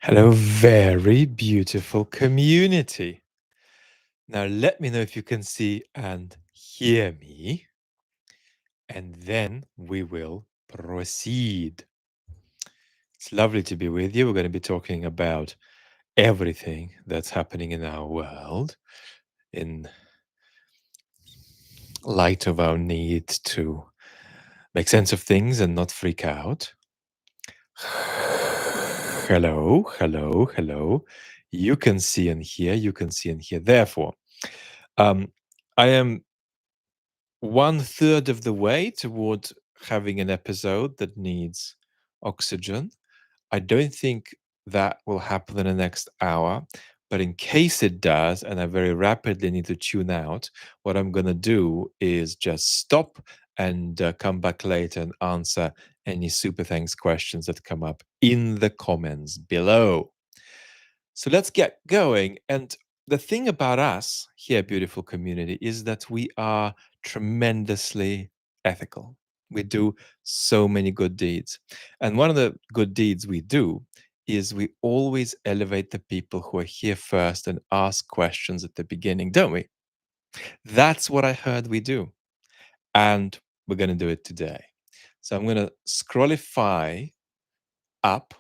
Hello, very beautiful community. Now, let me know if you can see and hear me, and then we will proceed. It's lovely to be with you. We're going to be talking about everything that's happening in our world in light of our need to make sense of things and not freak out. Hello, hello, hello. You can see and hear, you can see and hear. Therefore, I am 1/3 of the way toward having an episode that needs oxygen. I don't think that will happen in the next hour, but in case it does, and I very rapidly need to tune out, what I'm going to do is just stop and come back later and answer any super thanks questions that come up in the comments below. So let's get going. And the thing about us here, beautiful community, is that we are tremendously ethical. We do so many good deeds. And one of the good deeds we do is we always elevate the people who are here first and ask questions at the beginning, don't we? That's what I heard we do. And we're going to do it today. So I'm going to scrollify up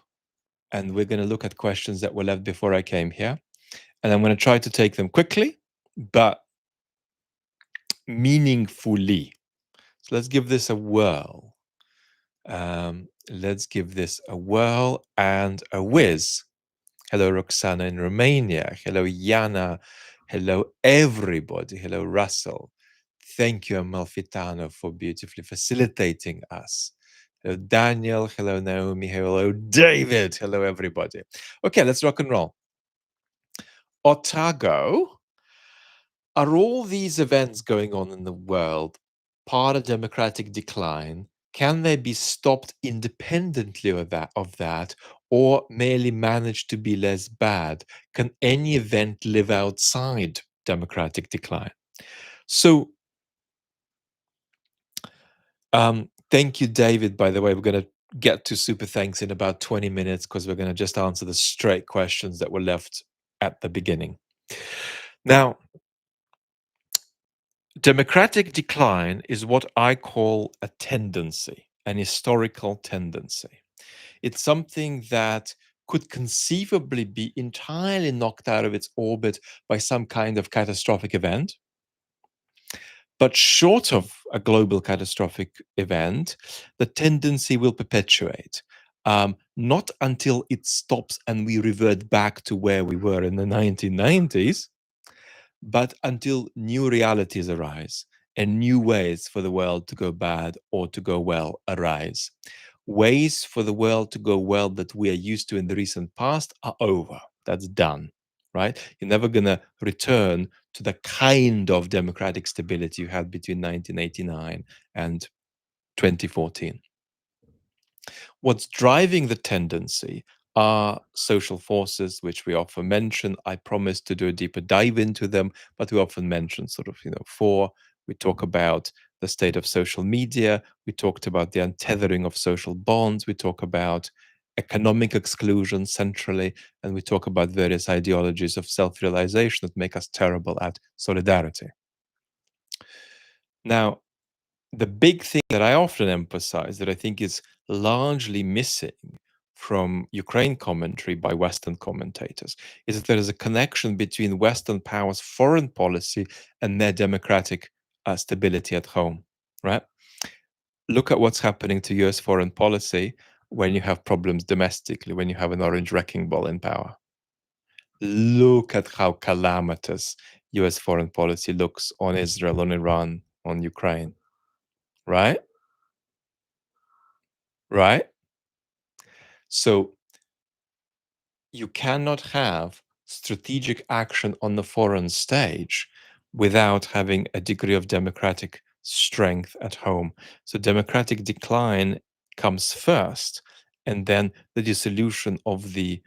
and we're going to look at questions that were left before I came here. And I'm going to try to take them quickly, but meaningfully. So let's give this a whirl. Let's give this a whirl and a whiz. Hello, Roxana in Romania. Hello, Yana. Hello, everybody. Hello, Russell. Thank you, Amalfitano, for beautifully facilitating us. Hello, Daniel. Hello, Naomi. Hello, David. Hello, everybody. Okay, let's rock and roll. Otago. Are all these events going on in the world part of democratic decline? Can they be stopped independently of that, or merely manage to be less bad? Can any event live outside democratic decline? So, thank you, David. By the way, we're going to get to super thanks in about 20 minutes because we're going to just answer the straight questions that were left at the beginning. Now, democratic decline is what I call a tendency, an historical tendency. It's something that could conceivably be entirely knocked out of its orbit by some kind of catastrophic event. But short of a global catastrophic event, the tendency will perpetuate. Not until it stops and we revert back to where we were in the 1990s, but until new realities arise and new ways for the world to go bad or to go well arise. Ways for the world to go well that we are used to in the recent past are over. That's done, right? You're never going to return to the kind of democratic stability you had between 1989 and 2014. What's driving the tendency are social forces, which we often mention. I promise to do a deeper dive into them, but we often mention sort of, four. We talk about the state of social media. We talked about the untethering of social bonds. We talk about economic exclusion centrally, and we talk about various ideologies of self-realization that make us terrible at solidarity. Now, the big thing that I often emphasize that I think is largely missing from Ukraine commentary by Western commentators is that there is a connection between Western powers' foreign policy and their democratic stability at home, right? Look at what's happening to US foreign policy when you have problems domestically, when you have an orange wrecking ball in power. Look at how calamitous US foreign policy looks on Israel, on Iran, on Ukraine, right? Right? So you cannot have strategic action on the foreign stage without having a degree of democratic strength at home. So democratic decline comes first, and then the dissolution of the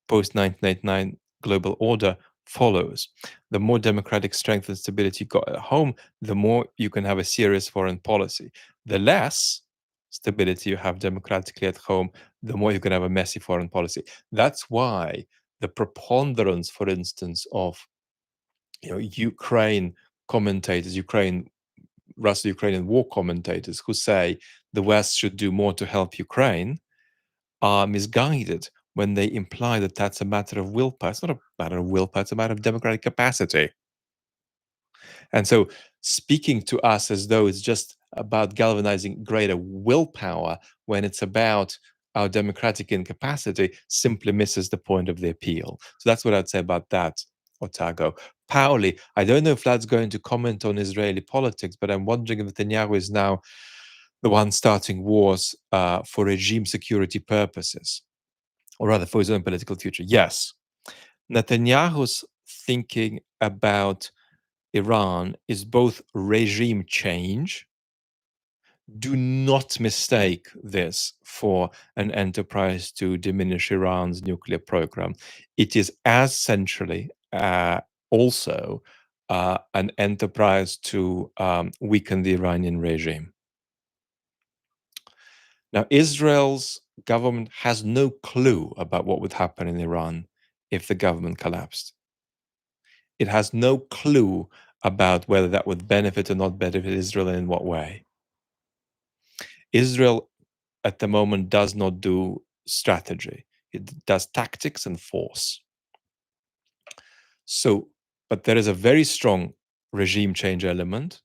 post 1989 global order follows. The more democratic strength and stability you got at home, the more you can have a serious foreign policy. The less stability you have democratically at home, the more you're going to have a messy foreign policy. That's why the preponderance, for instance, of Ukraine commentators, Russo-Ukrainian war commentators who say the West should do more to help Ukraine are misguided when they imply that that's a matter of willpower. It's not a matter of willpower, it's a matter of democratic capacity. And so speaking to us as though it's just about galvanizing greater willpower when it's about our democratic incapacity simply misses the point of the appeal. So that's what I'd say about that, Otago. Pauli, I don't know if Vlad's going to comment on Israeli politics, but I'm wondering if Netanyahu is now the one starting wars for regime security purposes, or rather for his own political future. Yes, Netanyahu's thinking about Iran is both regime change. Do not mistake this for an enterprise to diminish Iran's nuclear program. It is as centrally also an enterprise to weaken the Iranian regime. Now, Israel's government has no clue about what would happen in Iran if the government collapsed. It has no clue about whether that would benefit or not benefit Israel and in what way. Israel at the moment does not do strategy. It does tactics and force. So, but there is a very strong regime change element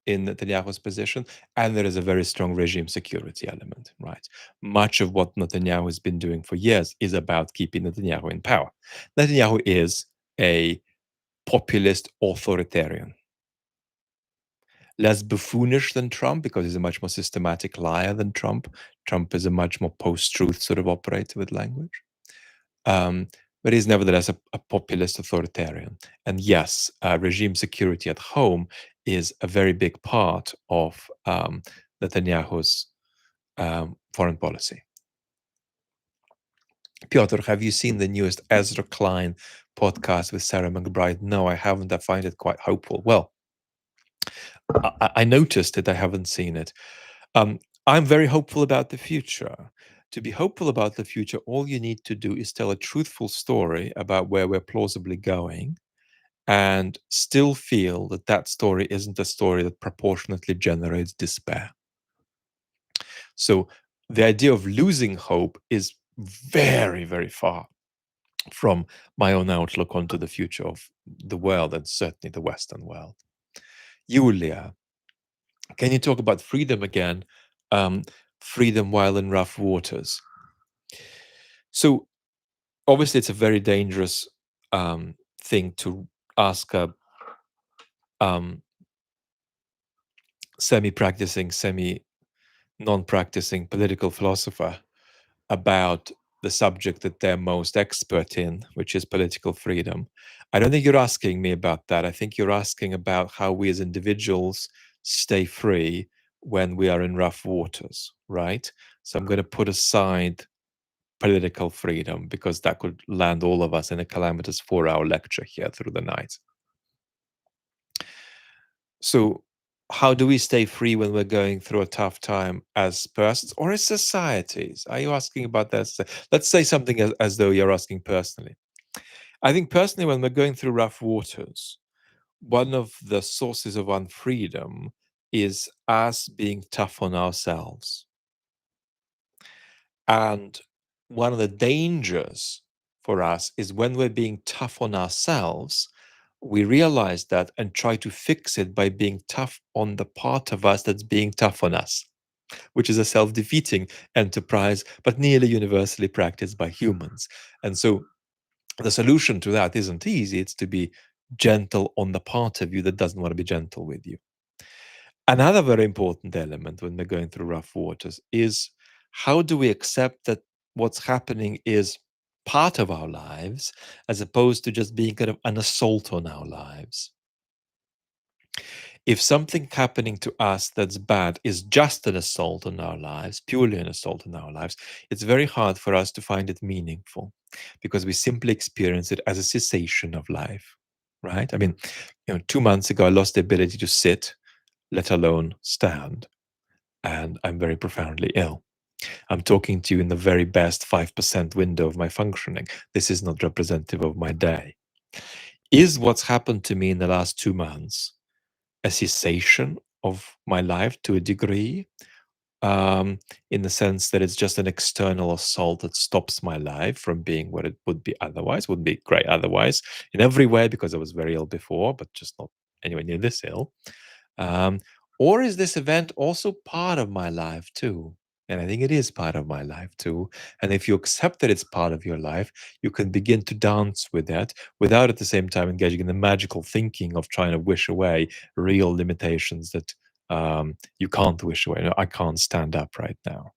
in Netanyahu's position, and there is a very strong regime security element, right? Much of what Netanyahu has been doing for years is about keeping Netanyahu in power. Netanyahu is a populist authoritarian, less buffoonish than Trump because he's a much more systematic liar than Trump. Trump is a much more post-truth sort of operator with language. But he's nevertheless a populist authoritarian. And yes, regime security at home is a very big part of Netanyahu's foreign policy. Piotr, have you seen the newest Ezra Klein podcast with Sarah McBride? No, I haven't. I find it quite hopeful. Well, I noticed it. I haven't seen it. I'm very hopeful about the future. To be hopeful about the future, all you need to do is tell a truthful story about where we're plausibly going and still feel that that story isn't a story that proportionately generates despair. So the idea of losing hope is very, very far from my own outlook onto the future of the world and certainly the Western world. Julia, can you talk about freedom again? Freedom while in rough waters. So obviously, it's a very dangerous thing to ask a semi-practicing, semi-non-practicing political philosopher about the subject that they're most expert in, which is political freedom. I don't think you're asking me about that. I think you're asking about how we as individuals stay free when we are in rough waters, right? So I'm going to put aside political freedom because that could land all of us in a calamitous 4-hour lecture here through the night. So how do we stay free when we're going through a tough time as persons or as societies? Are you asking about that? Let's say something as though you're asking personally. I think personally, when we're going through rough waters, one of the sources of unfreedom is us being tough on ourselves. And one of the dangers for us is when we're being tough on ourselves, we realize that and try to fix it by being tough on the part of us that's being tough on us, which is a self-defeating enterprise, but nearly universally practiced by humans. And so the solution to that isn't easy. It's to be gentle on the part of you that doesn't want to be gentle with you. Another very important element when we're going through rough waters is how do we accept that what's happening is part of our lives as opposed to just being kind of an assault on our lives? If something happening to us that's bad is just an assault on our lives, purely an assault on our lives, it's very hard for us to find it meaningful because we simply experience it as a cessation of life, right? I mean, 2 months ago, I lost the ability to sit, let alone stand. and I'm very profoundly ill. I'm talking to you in the very best 5% window of my functioning. This is not representative of my day. Is what's happened to me in the last 2 months a cessation of my life to a degree? In the sense that it's just an external assault that stops my life from being what it would be otherwise, would be great otherwise, in every way, because I was very ill before, but just not anywhere near this ill. Um, or is this event also part of my life too? And I think it is part of my life too. And if you accept that it's part of your life, you can begin to dance with that without at the same time engaging in the magical thinking of trying to wish away real limitations that you can't wish away. No, I can't stand up right now.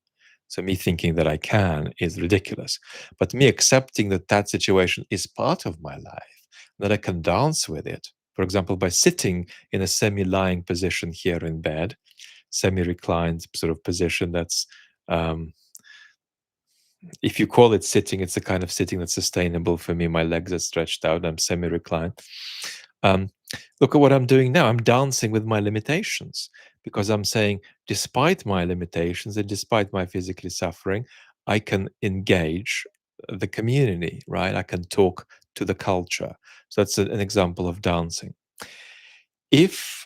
So me thinking that I can is ridiculous. But me accepting that that situation is part of my life, that I can dance with it, for example, by sitting in a semi-lying position here in bed, semi-reclined sort of position that's, um, if you call it sitting, it's the kind of sitting that's sustainable for me. My legs are stretched out, I'm semi-reclined. Um, Look at what I'm doing now. I'm dancing with my limitations because I'm saying, despite my limitations and despite my physically suffering, I can engage the community, right? I can talk to the culture. So that's an example of dancing. If,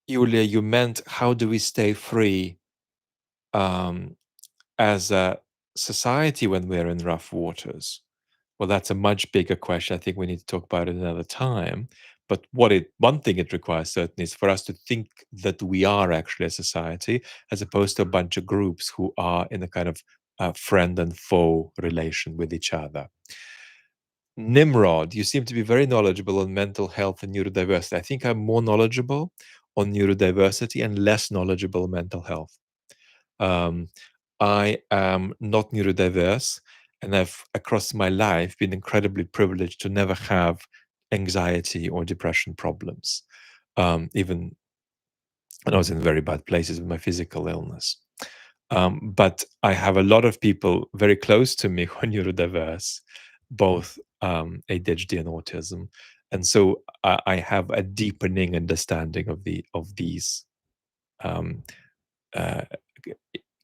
Julia, you meant how do we stay free um, as a society when we're in rough waters? Well, that's a much bigger question. I think we need to talk about it another time. But one thing it requires certainly is for us to think that we are actually a society, as opposed to a bunch of groups who are in a kind of friend and foe relation with each other. Nimrod, you seem to be very knowledgeable on mental health and neurodiversity. I think I'm more knowledgeable on neurodiversity and less knowledgeable on mental health. Um, I am not neurodiverse, and I've, across my life, been incredibly privileged to never have anxiety or depression problems, even when I was in very bad places with my physical illness. But I have a lot of people very close to me who are neurodiverse, both ADHD and autism, and so I have a deepening understanding of these um, uh,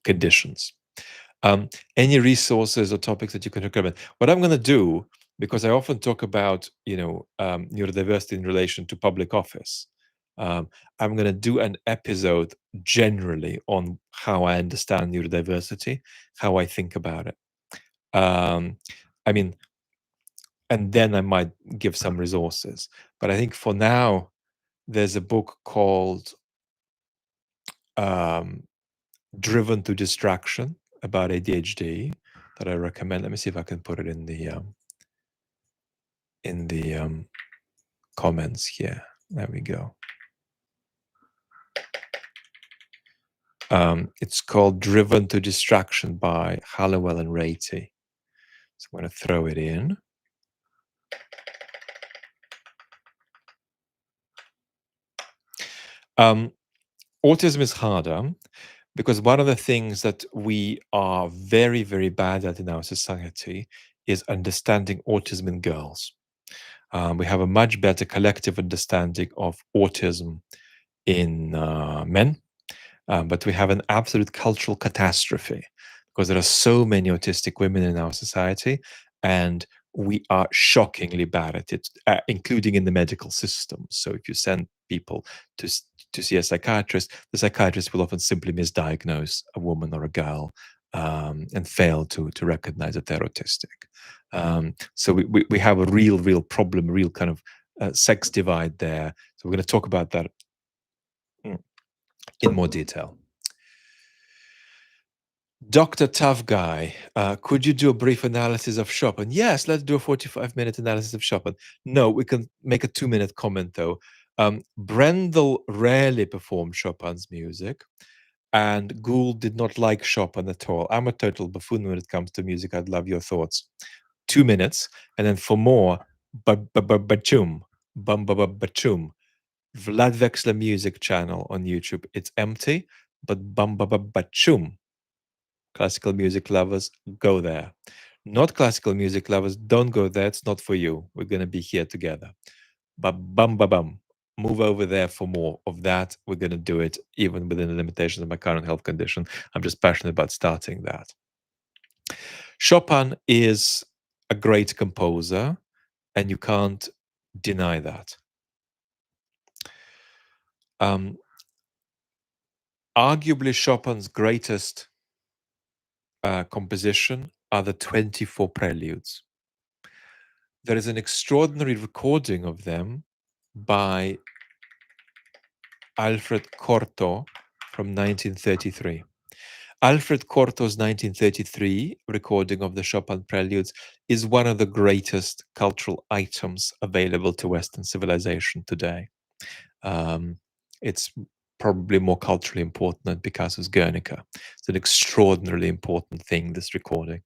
conditions. Any resources or topics that you can recommend? What I'm going to do, because I often talk about neurodiversity in relation to public office, I'm going to do an episode generally on how I understand neurodiversity, how I think about it. I mean, and then I might give some resources. But I think for now, there's a book called Driven to Distraction about ADHD that I recommend. Let me see if I can put it in the comments here. There we go. It's called Driven to Distraction by Hallowell and Ratey. So I'm going to throw it in. Autism is harder because one of the things that we are very, very bad at in our society is understanding autism in girls. We have a much better collective understanding of autism in men, but we have an absolute cultural catastrophe because there are so many autistic women in our society, and we are shockingly bad at it, including in the medical system. So if you send people to see a psychiatrist, the psychiatrist will often simply misdiagnose a woman or a girl and fail to recognize that they're autistic. So we have a real problem, a real kind of sex divide there. So we're going to talk about that in more detail. Dr. Tough Guy, could you do a brief analysis of Chopin? Yes, let's do a 45-minute analysis of Chopin. No, we can make a 2-minute comment though. Brendel rarely performed Chopin's music, and Gould did not like Chopin at all. I'm a total buffoon when it comes to music. I'd love your thoughts. 2 minutes, and then for more, bachum, bachum. Vlad Wexler music channel on YouTube. It's empty, but bachum. Classical music lovers, go there. Not classical music lovers, don't go there. It's not for you. We're going to be here together. Ba bum ba bum. move over there for more of that. We're going to do it even within the limitations of my current health condition. I'm just passionate about starting that. Chopin is a great composer, and you can't deny that. Arguably, Chopin's greatest composition are the 24 preludes. There is an extraordinary recording of them by Alfred Cortot from 1933. Alfred Cortot's 1933 recording of the Chopin preludes is one of the greatest cultural items available to Western civilization today. It's probably more culturally important than Picasso's Guernica. It's an extraordinarily important thing, this recording.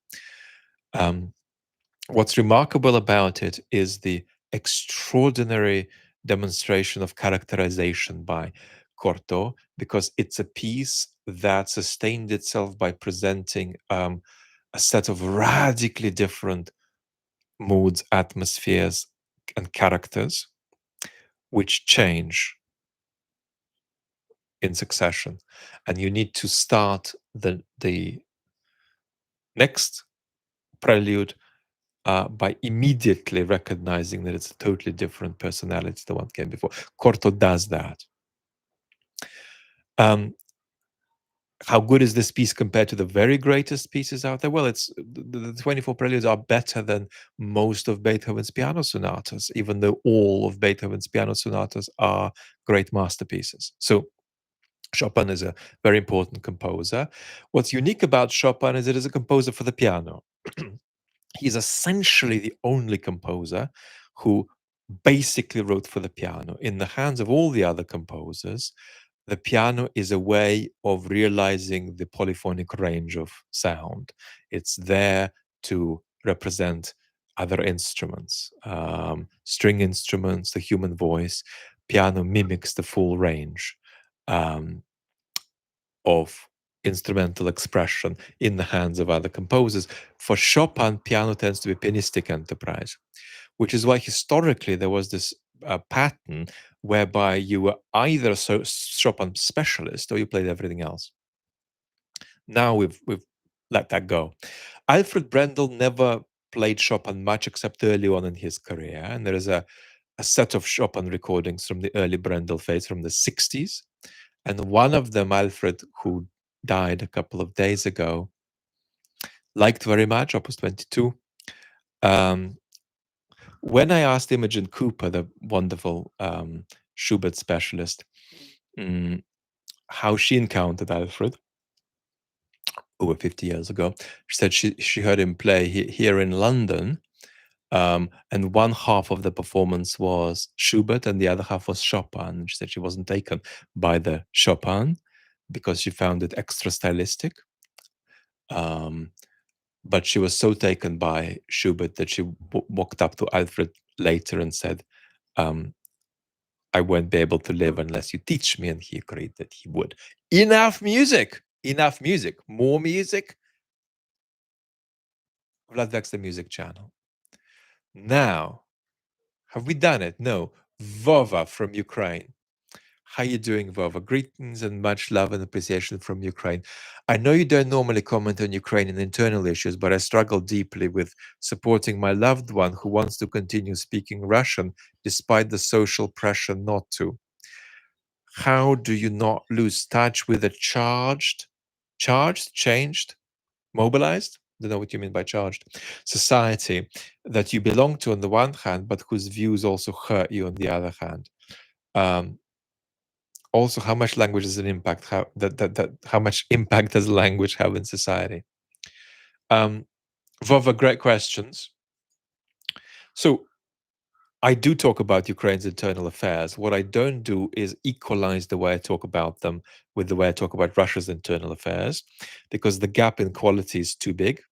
What's remarkable about it is the extraordinary demonstration of characterization by Cortot, because it's a piece that sustained itself by presenting a set of radically different moods, atmospheres, and characters, which change in succession. And you need to start the next prelude by immediately recognizing that it's a totally different personality than what came before. Cortot does that. How good is this piece compared to the very greatest pieces out there? Well, it's the 24 preludes are better than most of Beethoven's piano sonatas, even though all of Beethoven's piano sonatas are great masterpieces. So Chopin is a very important composer. What's unique about Chopin is it is a composer for the piano. He's essentially the only composer who basically wrote for the piano. In the hands of all the other composers, the piano is a way of realizing the polyphonic range of sound. It's there to represent other instruments, string instruments, the human voice. Piano mimics the full range of instrumental expression in the hands of other composers. For Chopin, piano tends to be a pianistic enterprise, which is why historically there was this pattern whereby you were either a Chopin specialist or you played everything else. Now we've let that go. Alfred Brendel never played Chopin much except early on in his career, and there is a set of Chopin recordings from the early Brendel phase from the 60s. And one of them, Alfred, who died a couple of days ago, liked very much, Opus 22. When I asked Imogen Cooper, the wonderful Schubert specialist, how she encountered Alfred over 50 years ago, she said she heard him play here in London, and one half of the performance was Schubert and the other half was Chopin. She said she wasn't taken by the Chopin because she found it extra stylistic. But she was so taken by Schubert that she walked up to Alfred later and said, I won't be able to live unless you teach me. And he agreed that he would. Enough music, more music. Vlad Vex, the music channel. Now, have we done it? No. Vova from Ukraine. How you doing, Vova? Greetings and much love and appreciation from Ukraine. I know you don't normally comment on Ukrainian internal issues, but I struggle deeply with supporting my loved one who wants to continue speaking Russian despite the social pressure not to. How do you not lose touch with a changed, mobilized? Don't know what you mean by charged society that you belong to on the one hand, but whose views also hurt you on the other hand. Also, how much language is an impact? How much impact does language have in society? Vova, great questions. So I do talk about Ukraine's internal affairs. What I don't do is equalize the way I talk about them with the way I talk about Russia's internal affairs, because the gap in quality is too big.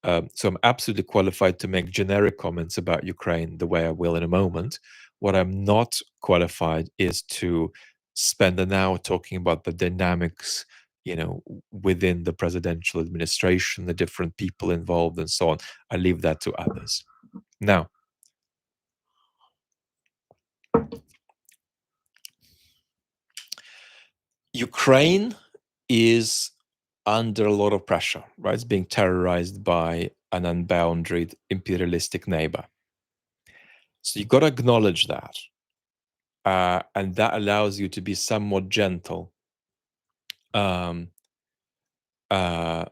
So I'm absolutely qualified to make generic comments about Ukraine the way I will in a moment. What I'm not qualified is to spend an hour talking about the dynamics, within the presidential administration, the different people involved, and so on. I leave that to others. Now, Ukraine is under a lot of pressure, right? It's being terrorized by an unbounded imperialistic neighbor. So you've got to acknowledge that. And that allows you to be somewhat gentle, um, uh,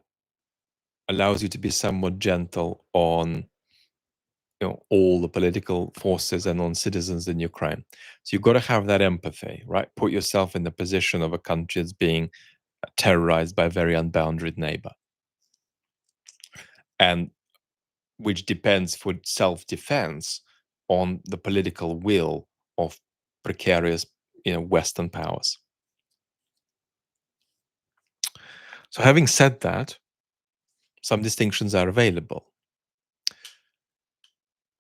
allows you to be somewhat gentle on all the political forces and on citizens in Ukraine. So you've got to have that empathy, right? Put yourself in the position of a country that's being terrorized by a very unbounded neighbor, and which depends for self-defense on the political will of precarious, Western powers. So having said that, some distinctions are available.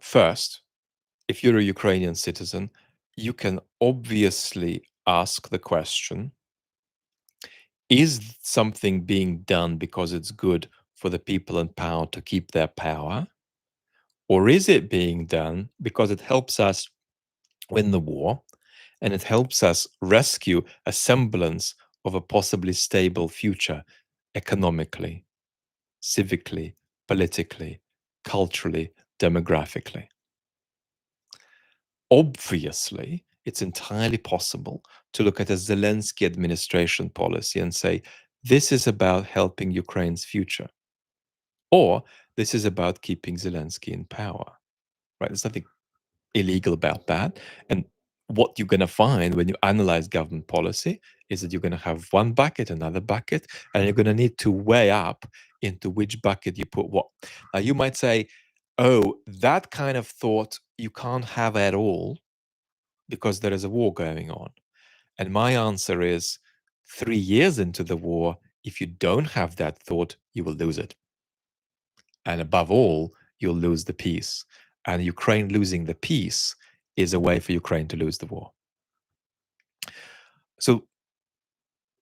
First, if you're a Ukrainian citizen, you can obviously ask the question, is something being done because it's good for the people in power to keep their power? Or is it being done because it helps us win the war and it helps us rescue a semblance of a possibly stable future economically, civically, politically, culturally, demographically? Obviously, it's entirely possible to look at a Zelensky administration policy and say, this is about helping Ukraine's future, or this is about keeping Zelensky in power, right? There's nothing illegal about that. And what you're going to find when you analyze government policy is that you're going to have one bucket, another bucket, and you're going to need to weigh up into which bucket you put what. Now, you might say, oh, that kind of thought you can't have at all because there is a war going on. And my answer is 3 years into the war, if you don't have that thought, you will lose it. And above all, you'll lose the peace. And Ukraine losing the peace is a way for Ukraine to lose the war. So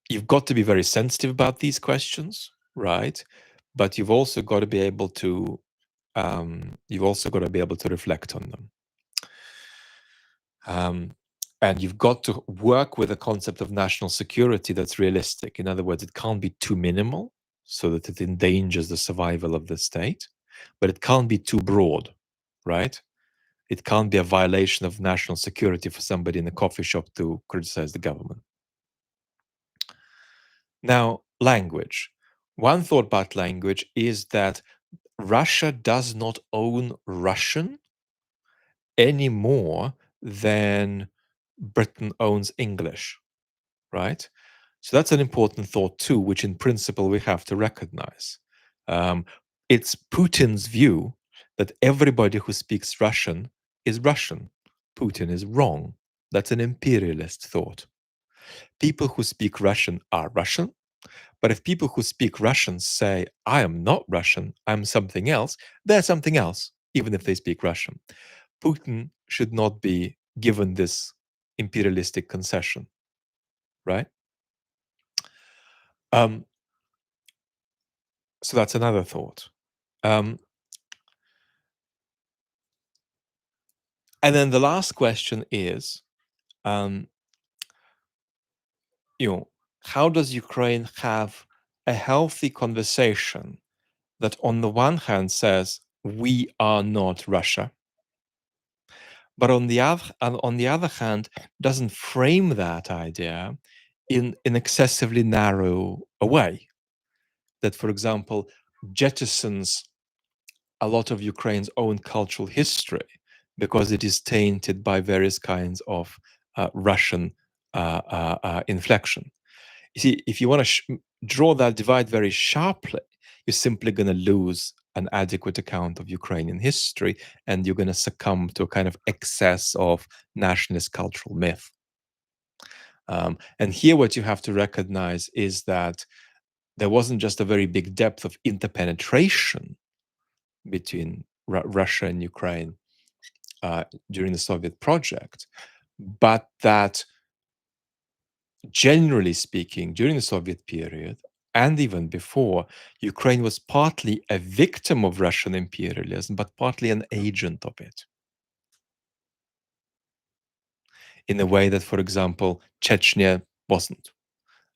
you've got to be very sensitive about these questions, right? But you've also got to be able to reflect on them. And you've got to work with a concept of national security that's realistic. In other words, it can't be too minimal so that it endangers the survival of the state, but it can't be too broad, right? It can't be a violation of national security for somebody in a coffee shop to criticize the government. Now, language. One thought about language is that Russia does not own Russian any more than Britain owns English, right? So that's an important thought too, which in principle we have to recognize. It's Putin's view that everybody who speaks Russian is Russian. Putin is wrong. That's an imperialist thought. People who speak Russian are Russian. But if people who speak Russian say, I am not Russian, I'm something else, they're something else, even if they speak Russian. Putin should not be given this imperialistic concession, right? Um, so that's another thought. And then the last question is, how does Ukraine have a healthy conversation that on the one hand says, we are not Russia, but on the other hand, doesn't frame that idea in an excessively narrow a way that, for example, jettisons a lot of Ukraine's own cultural history because it is tainted by various kinds of Russian inflection. You see, if you want to draw that divide very sharply, you're simply going to lose an adequate account of Ukrainian history, and you're going to succumb to a kind of excess of nationalist cultural myth. And here, what you have to recognize is that there wasn't just a very big depth of interpenetration between Russia and Ukraine during the Soviet project, but that generally speaking, during the Soviet period, and even before, Ukraine was partly a victim of Russian imperialism, but partly an agent of it. In a way that, for example, Chechnya wasn't.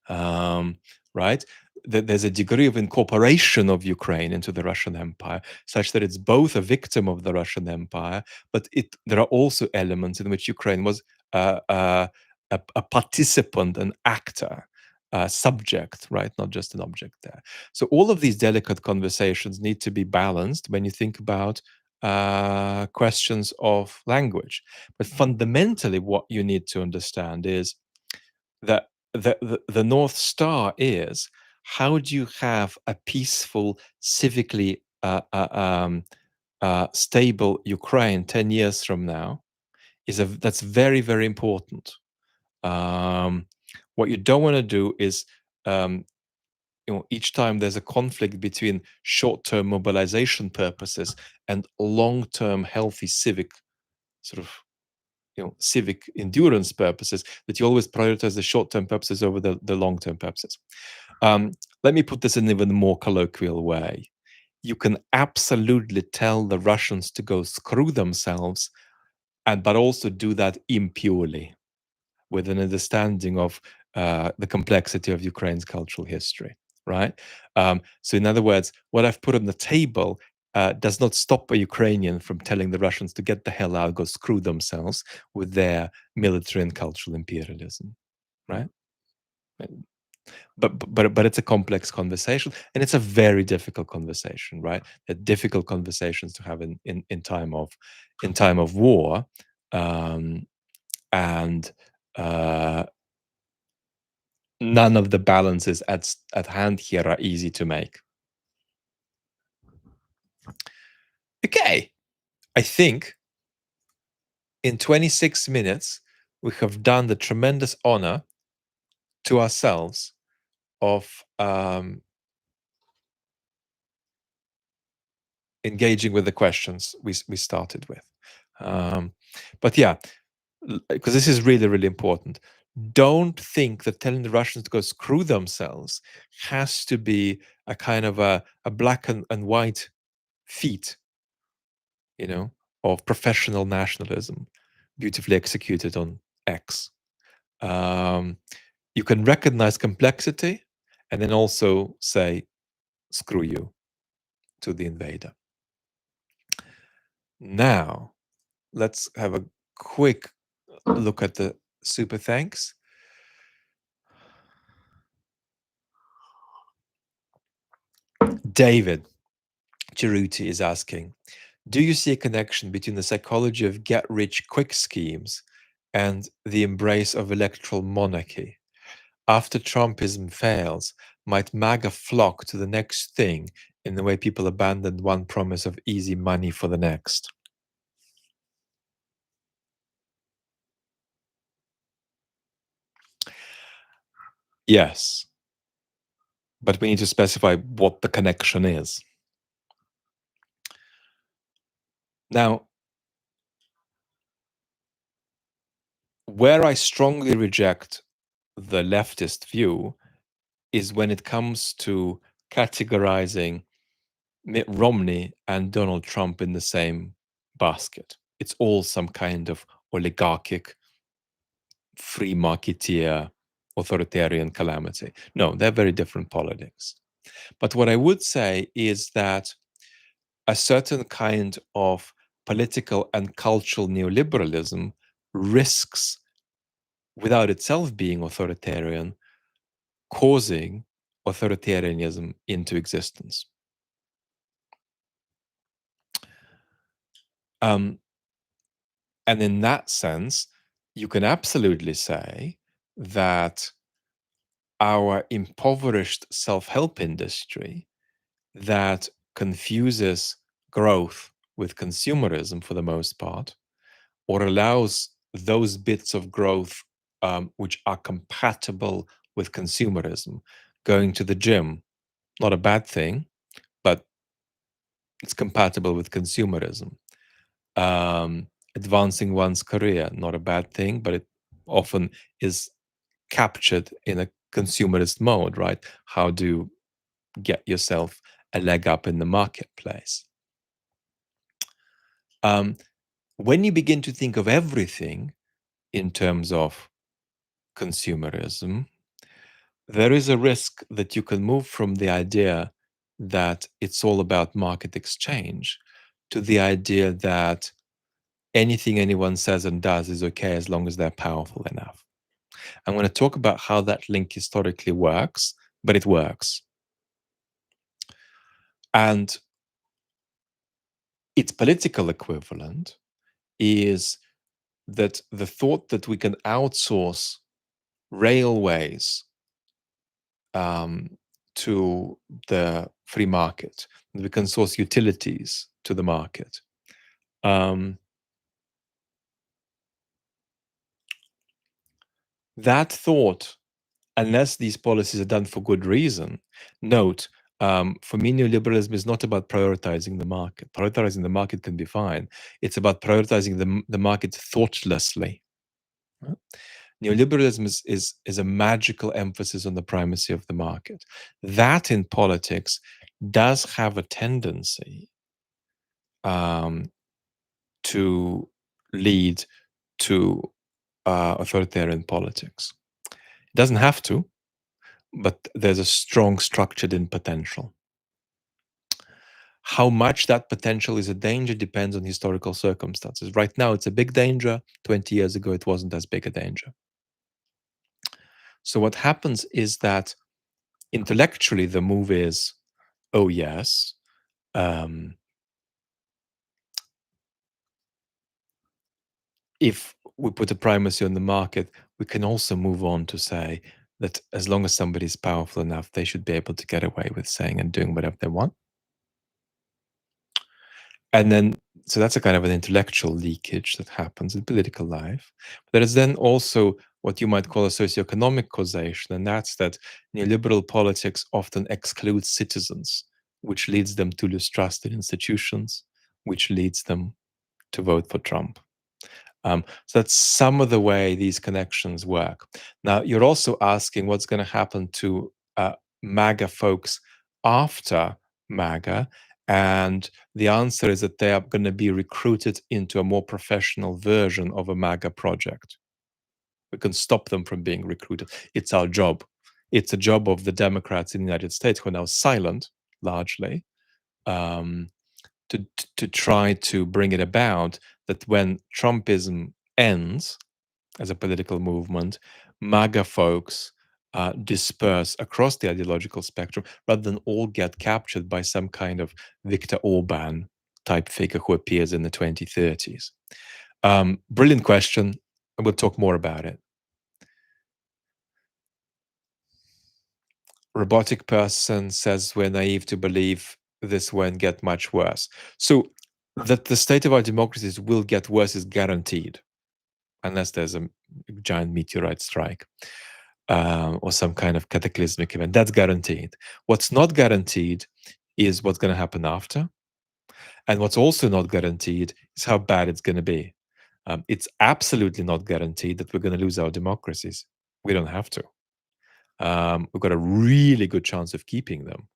right? There's a degree of incorporation of Ukraine into the Russian Empire, such that it's both a victim of the Russian Empire, but there are also elements in which Ukraine was uh, uh, a participant, an actor, subject, right? Not just an object there. So all of these delicate conversations need to be balanced when you think about questions of language. But fundamentally, what you need to understand is that the North Star is, how do you have a peaceful, civically stable Ukraine 10 years from now? That's very, very important. Um, what you don't want to do is, um, each time there's a conflict between short-term mobilization purposes and long-term healthy civic sort of civic endurance purposes, that you always prioritize the short-term purposes over the long-term purposes. Let me put this in an even more colloquial way. You can absolutely tell the Russians to go screw themselves, but also do that impurely, with an understanding of the complexity of Ukraine's cultural history, right? So, in other words, what I've put on the table does not stop a Ukrainian from telling the Russians to get the hell out, go screw themselves with their military and cultural imperialism, right? But it's a complex conversation, and it's a very difficult conversation, right? They're difficult conversations to have in time of war, um, and uh, none of the balances at hand here are easy to make. Okay, I think in 26 minutes we have done the tremendous honor to ourselves of engaging with the questions we started with. But yeah, because this is really, really important. Don't think that telling the Russians to go screw themselves has to be a kind of a black and white feat, of professional nationalism, beautifully executed on X. Um, you can recognize complexity and then also say, screw you to the invader. Now, let's have a quick look at the super thanks. David Cheruti is asking, do you see a connection between the psychology of get-rich-quick schemes and the embrace of electoral monarchy? After Trumpism fails, might MAGA flock to the next thing in the way people abandoned one promise of easy money for the next? Yes, but we need to specify what the connection is. Now, where I strongly reject the leftist view is when it comes to categorizing Mitt Romney and Donald Trump in the same basket. It's all some kind of oligarchic, free marketeer, authoritarian calamity. No, they're very different politics. But what I would say is that a certain kind of political and cultural neoliberalism risks, without itself being authoritarian, causing authoritarianism into existence. And in that sense, you can absolutely say that our impoverished self-help industry that confuses growth with consumerism for the most part, or allows those bits of growth which are compatible with consumerism, going to the gym, not a bad thing, but it's compatible with consumerism. Advancing one's career, not a bad thing, but it often is captured in a consumerist mode, right? How do you get yourself a leg up in the marketplace? When you begin to think of everything in terms of consumerism, there is a risk that you can move from the idea that it's all about market exchange to the idea that anything anyone says and does is okay as long as they're powerful enough. I'm going to talk about how that link historically works, but it works. And its political equivalent is that the thought that we can outsource railways to the free market, that we can source utilities to the market. That thought, unless these policies are done for good reason, note, for me, neoliberalism is not about prioritizing the market. Prioritizing the market can be fine. It's about prioritizing the market thoughtlessly. Right? Neoliberalism is a magical emphasis on the primacy of the market. That in politics does have a tendency to lead to authoritarian politics. It doesn't have to, but there's a strong structured in potential. How much that potential is a danger depends on historical circumstances. Right now, it's a big danger. 20 years ago, it wasn't as big a danger. So what happens is that intellectually, the move is, oh yes, if we put a primacy on the market, we can also move on to say that as long as somebody's powerful enough, they should be able to get away with saying and doing whatever they want. And then, so that's a kind of an intellectual leakage that happens in political life. But there is then also what you might call a socioeconomic causation, and that's that neoliberal politics often excludes citizens, which leads them to lose trust in institutions, which leads them to vote for Trump. So that's some of the way these connections work. Now, you're also asking what's going to happen to MAGA folks after MAGA. And the answer is that they are going to be recruited into a more professional version of a MAGA project. We can stop them from being recruited. It's our job. It's a job of the Democrats in the United States who are now silent, largely, to try to bring it about that when Trumpism ends as a political movement, MAGA folks disperse across the ideological spectrum rather than all get captured by some kind of Viktor Orban type figure who appears in the 2030s. Brilliant question, and we'll talk more about it. Robotic person says we're naive to believe this won't get much worse. So that the state of our democracies will get worse is guaranteed, unless there's a giant meteorite strike or some kind of cataclysmic event. That's guaranteed. What's not guaranteed is what's going to happen after. And what's also not guaranteed is how bad it's going to be. It's absolutely not guaranteed that we're going to lose our democracies. We don't have to. We've got a really good chance of keeping them.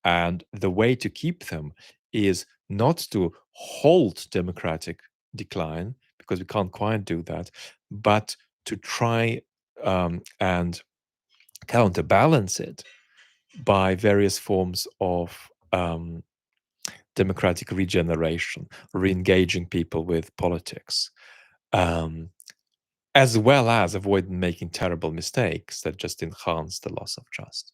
And the way to keep them is not to halt democratic decline, because we can't quite do that, but to try and counterbalance it by various forms of democratic regeneration, re-engaging people with politics, as well as avoiding making terrible mistakes that just enhance the loss of trust.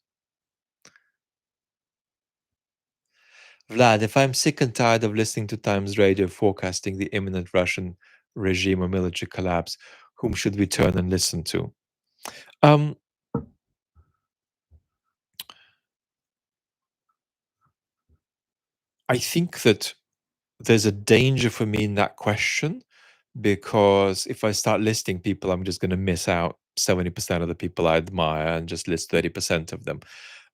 Vlad, if I'm sick and tired of listening to Times Radio forecasting the imminent Russian regime or military collapse, whom should we turn and listen to? I think that there's a danger for me in that question, because if I start listing people, I'm just going to miss out 70% of the people I admire and just list 30% of them.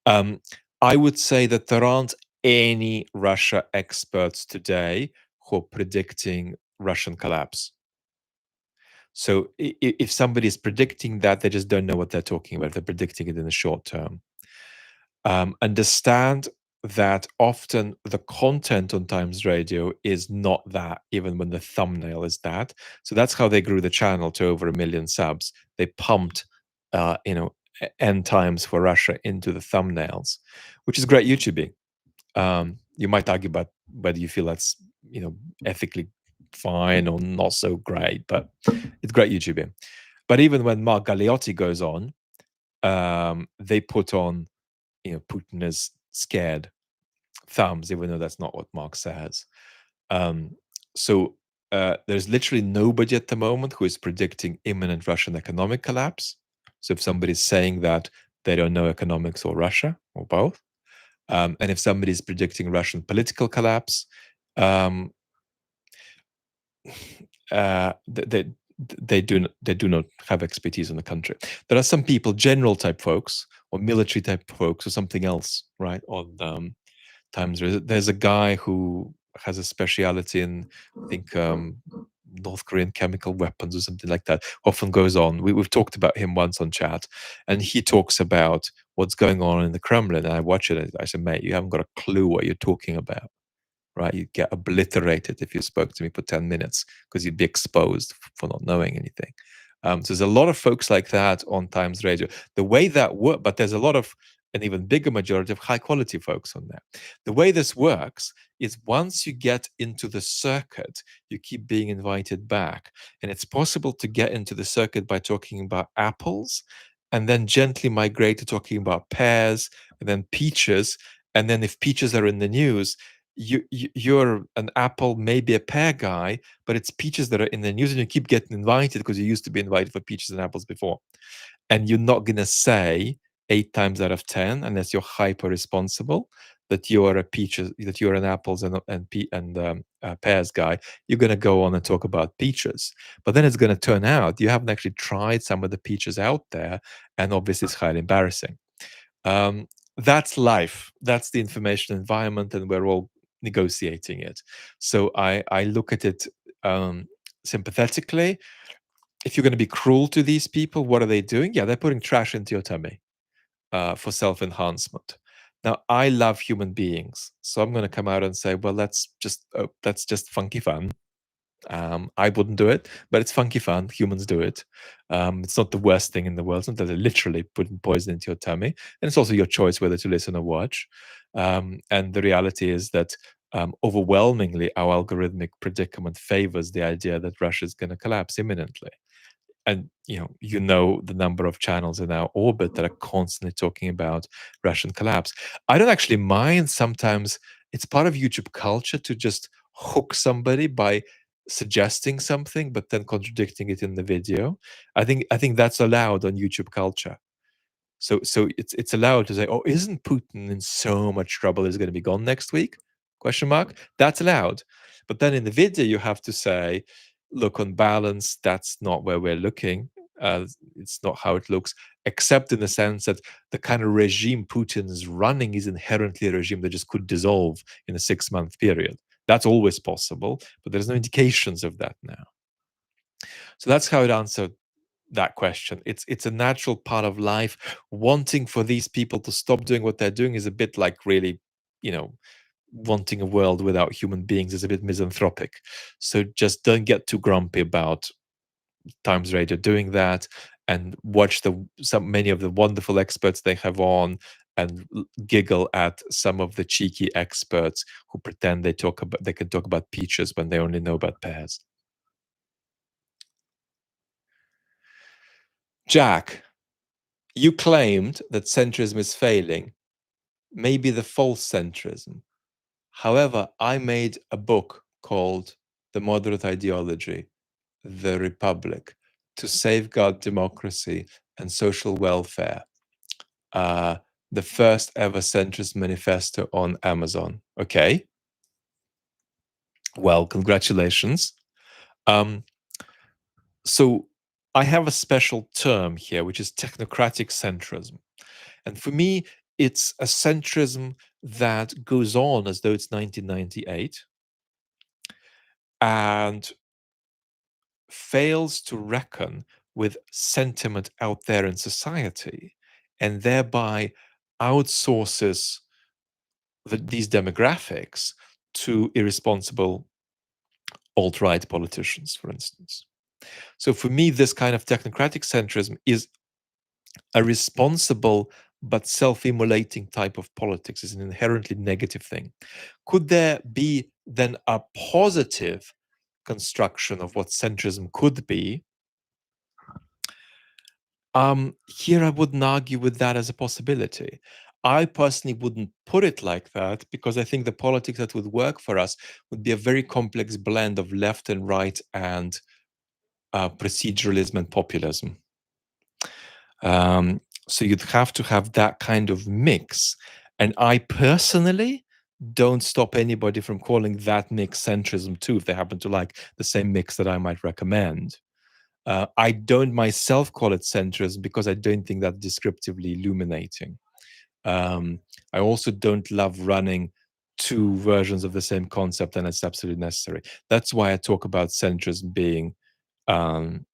I would say that there aren't any Russia experts today who are predicting Russian collapse. So if somebody is predicting that, they just don't know what they're talking about. They're predicting it in the short term. Understand that often the content on Times Radio is not that, even when the thumbnail is that. So that's how they grew the channel to over 1 million subs. They pumped, end times for Russia into the thumbnails, which is great YouTubing. You might argue about whether you feel that's ethically fine or not so great, but it's great YouTubing. But even when Mark Galeotti goes on, they put on Putin is scared thumbs, even though that's not what Mark says. Um, so there's literally nobody at the moment who is predicting imminent Russian economic collapse. So if somebody's saying that, they don't know economics or Russia or both. And if somebody's predicting Russian political collapse, um, they do not have expertise in the country. There are some people, general type folks or military type folks or something else, right? On times there's a guy who has a speciality in, I think, North Korean chemical weapons or something like that. Often goes on. We've talked about him once on chat, and he talks about what's going on in the Kremlin. And I watch it, and I said, "Mate, you haven't got a clue what you're talking about." Right, you get obliterated if you spoke to me for 10 minutes because you'd be exposed for not knowing anything. So there's a lot of folks like that on Times Radio. The way that works, but there's a lot of, an even bigger majority of high quality folks on there. The way this works is once you get into the circuit, you keep being invited back. And it's possible to get into the circuit by talking about apples and then gently migrate to talking about pears and then peaches. And then if peaches are in the news, you're an apple, maybe a pear guy, but it's peaches that are in the news, and you keep getting invited because you used to be invited for peaches and apples before. And you're not going to say 8 times out of 10, unless you're hyper responsible, that you're a peaches, that you're an apples and pears guy. You're going to go on and talk about peaches, but then it's going to turn out you haven't actually tried some of the peaches out there, and obviously it's highly embarrassing. That's life. That's the information environment, and we're all negotiating it. So I look at it sympathetically. If you're going to be cruel to these people, what are they doing? Yeah, they're putting trash into your tummy for self-enhancement. Now, I love human beings, so I'm going to come out and say, well, that's just funky fun. I wouldn't do it, but it's funky fun. Humans do it. It's not the worst thing in the world. It's not that they're literally putting poison into your tummy. And it's also your choice whether to listen or watch. And the reality is that overwhelmingly, our algorithmic predicament favors the idea that Russia is going to collapse imminently. And the number of channels in our orbit that are constantly talking about Russian collapse. I don't actually mind sometimes. It's part of YouTube culture to just hook somebody by suggesting something but then contradicting it in the video. I think that's allowed on YouTube culture. So it's allowed to say, oh, isn't Putin in so much trouble he's going to be gone next week? Question mark. That's allowed. But then in the video you have to say, look, on balance, that's not where we're looking. It's not how it looks, except in the sense that the kind of regime Putin is running is inherently a regime that just could dissolve in a 6-month period. That's always possible, but there's no indications of that now. So that's how I'd answer that question. It's a natural part of life. Wanting for these people to stop doing what they're doing is a bit like really, wanting a world without human beings is a bit misanthropic. So just don't get too grumpy about Times Radio doing that, and watch many of the wonderful experts they have on, and giggle at some of the cheeky experts who pretend they can talk about peaches when they only know about pears. Jack, you claimed that centrism is failing, maybe the false centrism. However, I made a book called The Moderate Ideology, The Republic, to safeguard democracy and social welfare. The first ever centrist manifesto on Amazon. Okay. Well, congratulations. So I have a special term here, which is technocratic centrism. And for me, it's a centrism that goes on as though it's 1998 and fails to reckon with sentiment out there in society, and thereby outsources these demographics to irresponsible alt-right politicians, for instance. So for me, this kind of technocratic centrism is a responsible but self-immolating type of politics is an inherently negative thing. Could there be then a positive construction of what centrism could be? Here I wouldn't argue with that as a possibility. I personally wouldn't put it like that because I think the politics that would work for us would be a very complex blend of left and right and proceduralism and populism. So you'd have to have that kind of mix. And I personally don't stop anybody from calling that mix centrism too, if they happen to like the same mix that I might recommend. I don't myself call it centrism because I don't think that's descriptively illuminating. I also don't love running two versions of the same concept, and it's absolutely necessary. That's why I talk about centrism being, um,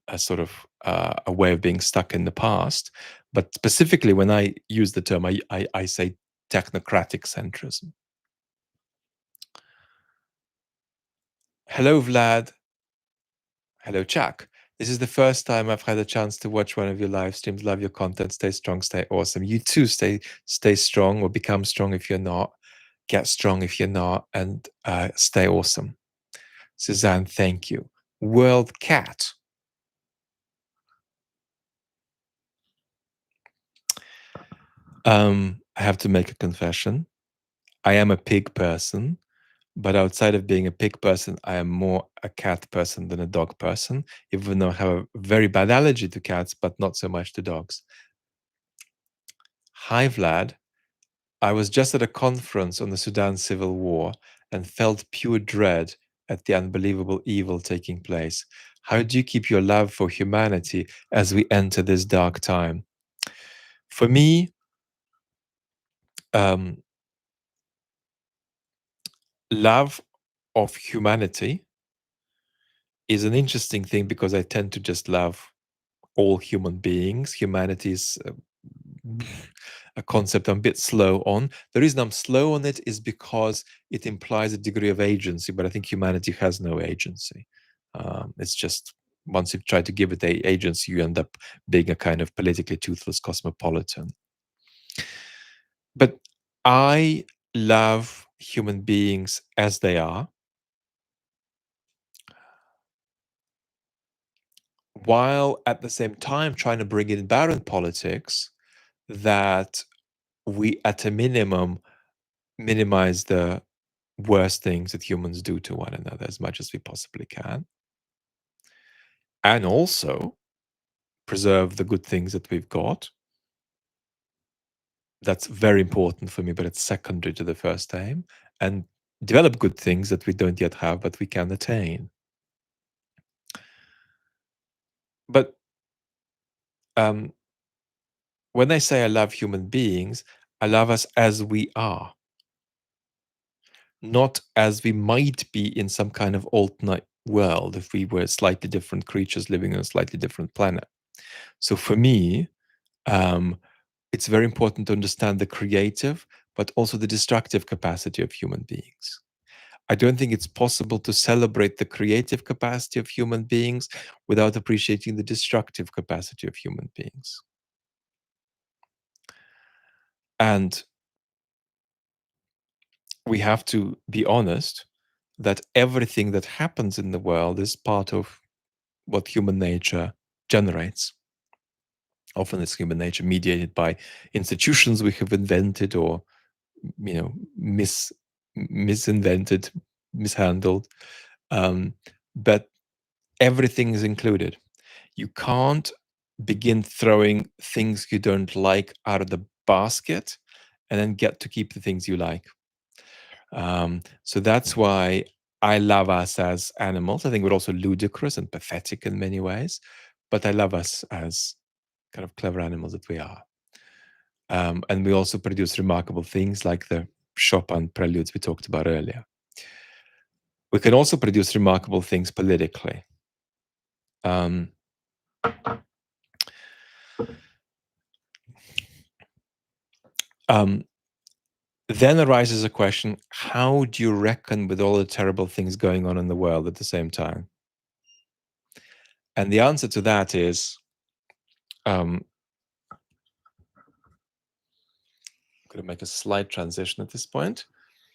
a sort of a way of being stuck in the past. But specifically, when I use the term, I say technocratic centrism. Hello, Vlad. Hello, Chuck. This is the first time I've had a chance to watch one of your live streams. Love your content. Stay strong, stay awesome. You too, stay strong or become strong if you're not. Get strong if you're not, and stay awesome. Suzanne, thank you. World Cat. I have to make a confession. I am a pig person, but outside of being a pig person, I am more a cat person than a dog person, even though I have a very bad allergy to cats, but not so much to dogs. Hi, Vlad. I was just at a conference on the Sudan civil war and felt pure dread at the unbelievable evil taking place. How do you keep your love for humanity as we enter this dark time? For me, um, love of humanity is an interesting thing because I tend to just love all human beings. Humanity is a concept I'm a bit slow on. The reason I'm slow on it is because it implies a degree of agency, but I think humanity has no agency. It's just once you try to give it a agency, you end up being a kind of politically toothless cosmopolitan. But I love human beings as they are, while at the same time trying to bring in barren politics that we, at a minimum, minimize the worst things that humans do to one another as much as we possibly can, and also preserve the good things that we've got. That's very important for me, but it's secondary to the first aim, and develop good things that we don't yet have, but we can attain. But when I say I love human beings, I love us as we are, not as we might be in some kind of alternate world if we were slightly different creatures living on a slightly different planet. So for me, it's very important to understand the creative, but also the destructive capacity of human beings. I don't think it's possible to celebrate the creative capacity of human beings without appreciating the destructive capacity of human beings. And we have to be honest that everything that happens in the world is part of what human nature generates. Often it's human nature mediated by institutions we have invented or misinvented, mishandled. But everything is included. You can't begin throwing things you don't like out of the basket and then get to keep the things you like. So that's why I love us as animals. I think we're also ludicrous and pathetic in many ways, but I love us as kind of clever animals that we are. And we also produce remarkable things like the Chopin preludes we talked about earlier. We can also produce remarkable things politically. Then arises a question, how do you reckon with all the terrible things going on in the world at the same time? And the answer to that is, I'm going to make a slight transition at this point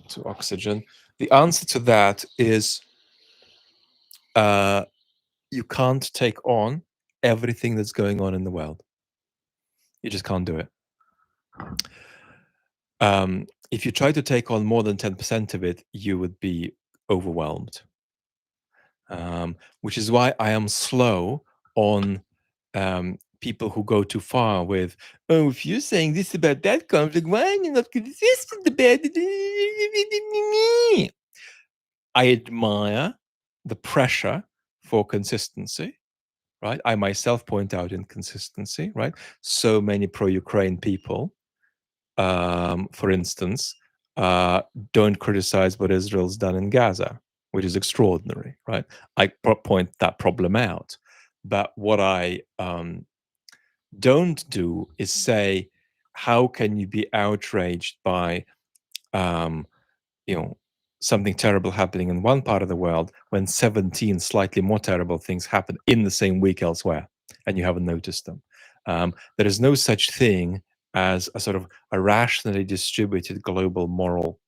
to oxygen. The answer to that is you can't take on everything that's going on in the world. You just can't do it. If you try to take on more than 10% of it, you would be overwhelmed. Which is why I am slow on people who go too far with, oh, if you're saying this about that conflict, why are you not consistent about it? I admire the pressure for consistency, right? I myself point out inconsistency, right? So many pro-Ukraine people, for instance, don't criticize what Israel's done in Gaza, which is extraordinary, right? I point that problem out. But what I don't do is say, how can you be outraged by, something terrible happening in one part of the world when 17 slightly more terrible things happen in the same week elsewhere, and you haven't noticed them? There is no such thing as a sort of a rationally distributed global moral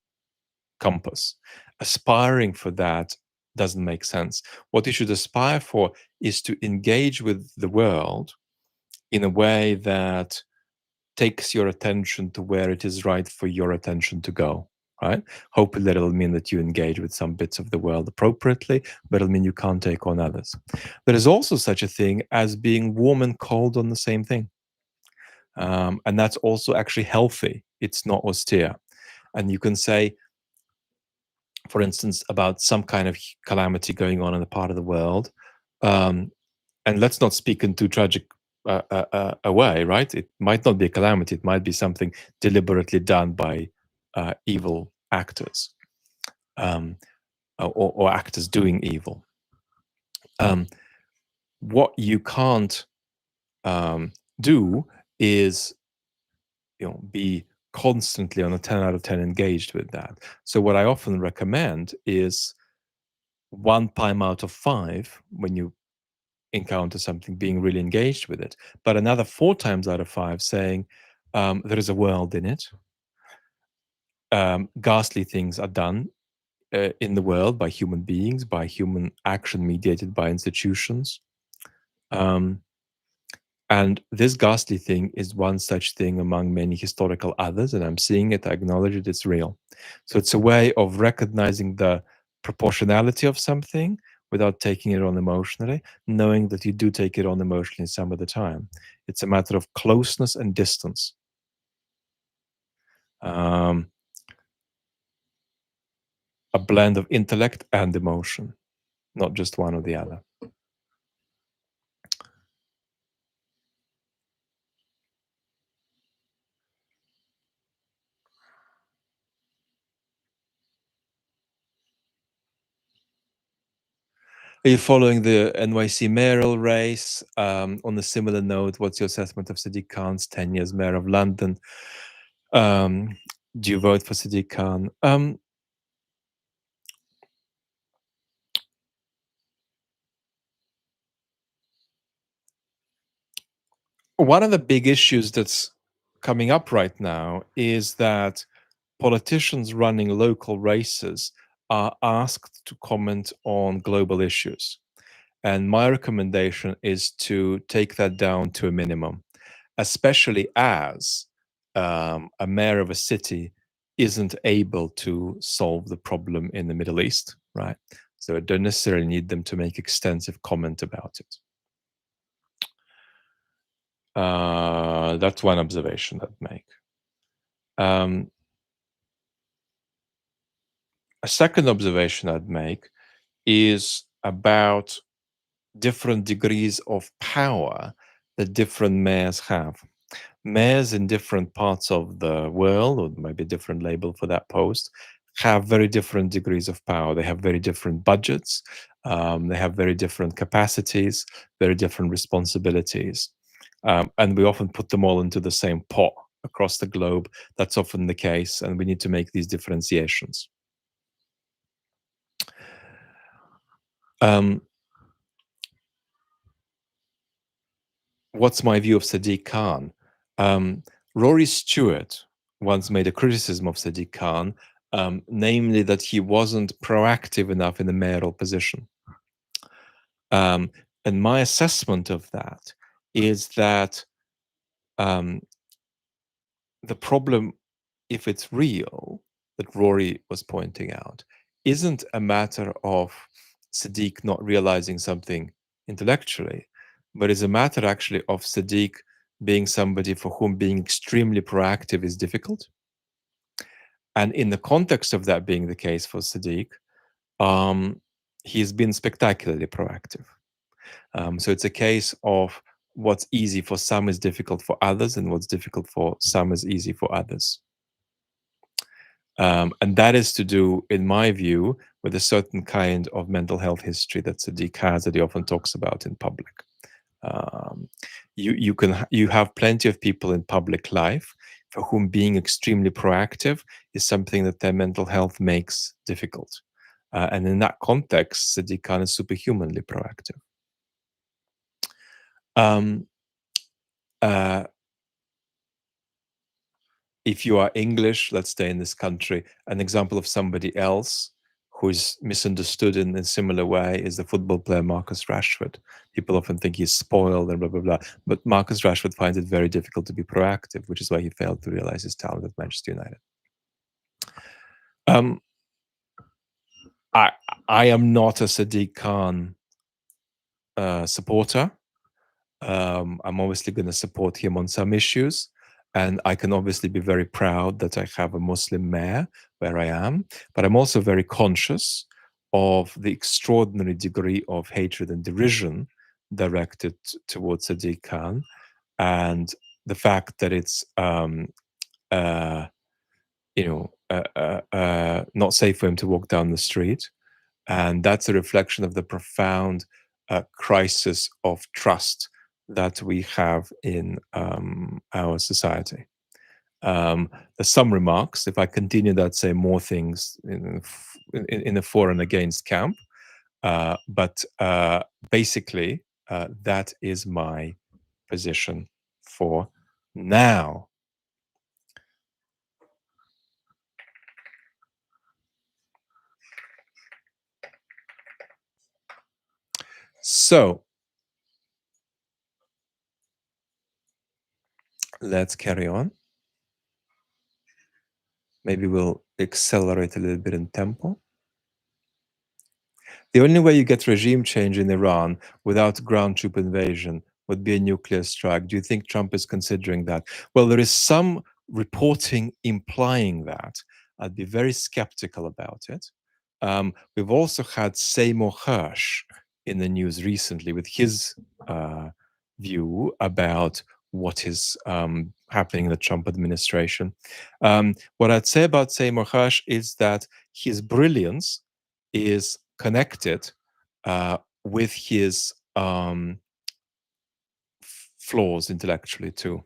compass. Aspiring for that doesn't make sense. What you should aspire for is to engage with the world in a way that takes your attention to where it is right for your attention to go, right? Hopefully that'll mean that you engage with some bits of the world appropriately, but it'll mean you can't take on others. There is also such a thing as being warm and cold on the same thing. And that's also actually healthy. It's not austere. And you can say, for instance, about some kind of calamity going on in a part of the world, and let's not speak in too tragic a way, right? It might not be a calamity. It might be something deliberately done by evil actors, or actors doing evil. What you can't do is, be constantly on a 10 out of 10 engaged with that. So what I often recommend is 1 time out of 5 when you encounter something, being really engaged with it, but another 4 times out of 5 saying, there is a world in it. Ghastly things are done in the world by human beings, by human action mediated by institutions. And this ghastly thing is one such thing among many historical others, and I'm seeing it, I acknowledge it, it's real. So it's a way of recognizing the proportionality of something without taking it on emotionally, knowing that you do take it on emotionally some of the time. It's a matter of closeness and distance. A blend of intellect and emotion, not just one or the other. Are you following the NYC mayoral race? On a similar note, what's your assessment of Sadiq Khan's 10 years mayor of London? Do you vote for Sadiq Khan? One of the big issues that's coming up right now is that politicians running local races are asked to comment on global issues. And my recommendation is to take that down to a minimum, especially as a mayor of a city isn't able to solve the problem in the Middle East, right? So I don't necessarily need them to make extensive comment about it. That's one observation I'd make. A second observation I'd make is about different degrees of power that different mayors have. Mayors in different parts of the world, or maybe a different label for that post, have very different degrees of power. They have very different budgets. They have very different capacities, very different responsibilities. And we often put them all into the same pot across the globe. That's often the case, and we need to make these differentiations. what's my view of Sadiq Khan? Rory Stewart once made a criticism of Sadiq Khan, namely that he wasn't proactive enough in the mayoral position. And my assessment of that is that the problem, if it's real, that Rory was pointing out, isn't a matter of Sadiq not realizing something intellectually, but is a matter actually of Sadiq being somebody for whom being extremely proactive is difficult. And in the context of that being the case for Sadiq, he's been spectacularly proactive. So it's a case of what's easy for some is difficult for others, and what's difficult for some is easy for others. And that is to do, in my view, with a certain kind of mental health history that Sadiq has, that he often talks about in public. You have plenty of people in public life for whom being extremely proactive is something that their mental health makes difficult. And in that context, Sadiq Khan is superhumanly proactive. If you are English, let's stay in this country, an example of somebody else who is misunderstood in a similar way is the football player Marcus Rashford. People often think he's spoiled and blah, blah, blah. But Marcus Rashford finds it very difficult to be proactive, which is why he failed to realize his talent at Manchester United. I am not a Sadiq Khan supporter. I'm obviously going to support him on some issues. And I can obviously be very proud that I have a Muslim mayor where I am. But I'm also very conscious of the extraordinary degree of hatred and derision directed towards Sadiq Khan, and the fact that it's not safe for him to walk down the street. And that's a reflection of the profound crisis of trust that we have in our society. There's some remarks. If I continue that, say more things in a for and against camp. But basically, that is my position for now. So let's carry on. Maybe we'll accelerate a little bit in tempo. The only way you get regime change in Iran without ground troop invasion would be a nuclear strike. Do you think Trump is considering that? Well, there is some reporting implying that. I'd be very skeptical about it. We've also had Seymour Hersh in the news recently with his view about what is happening in the Trump administration. What I'd say about Seymour Hersh is that his brilliance is connected with his flaws intellectually too.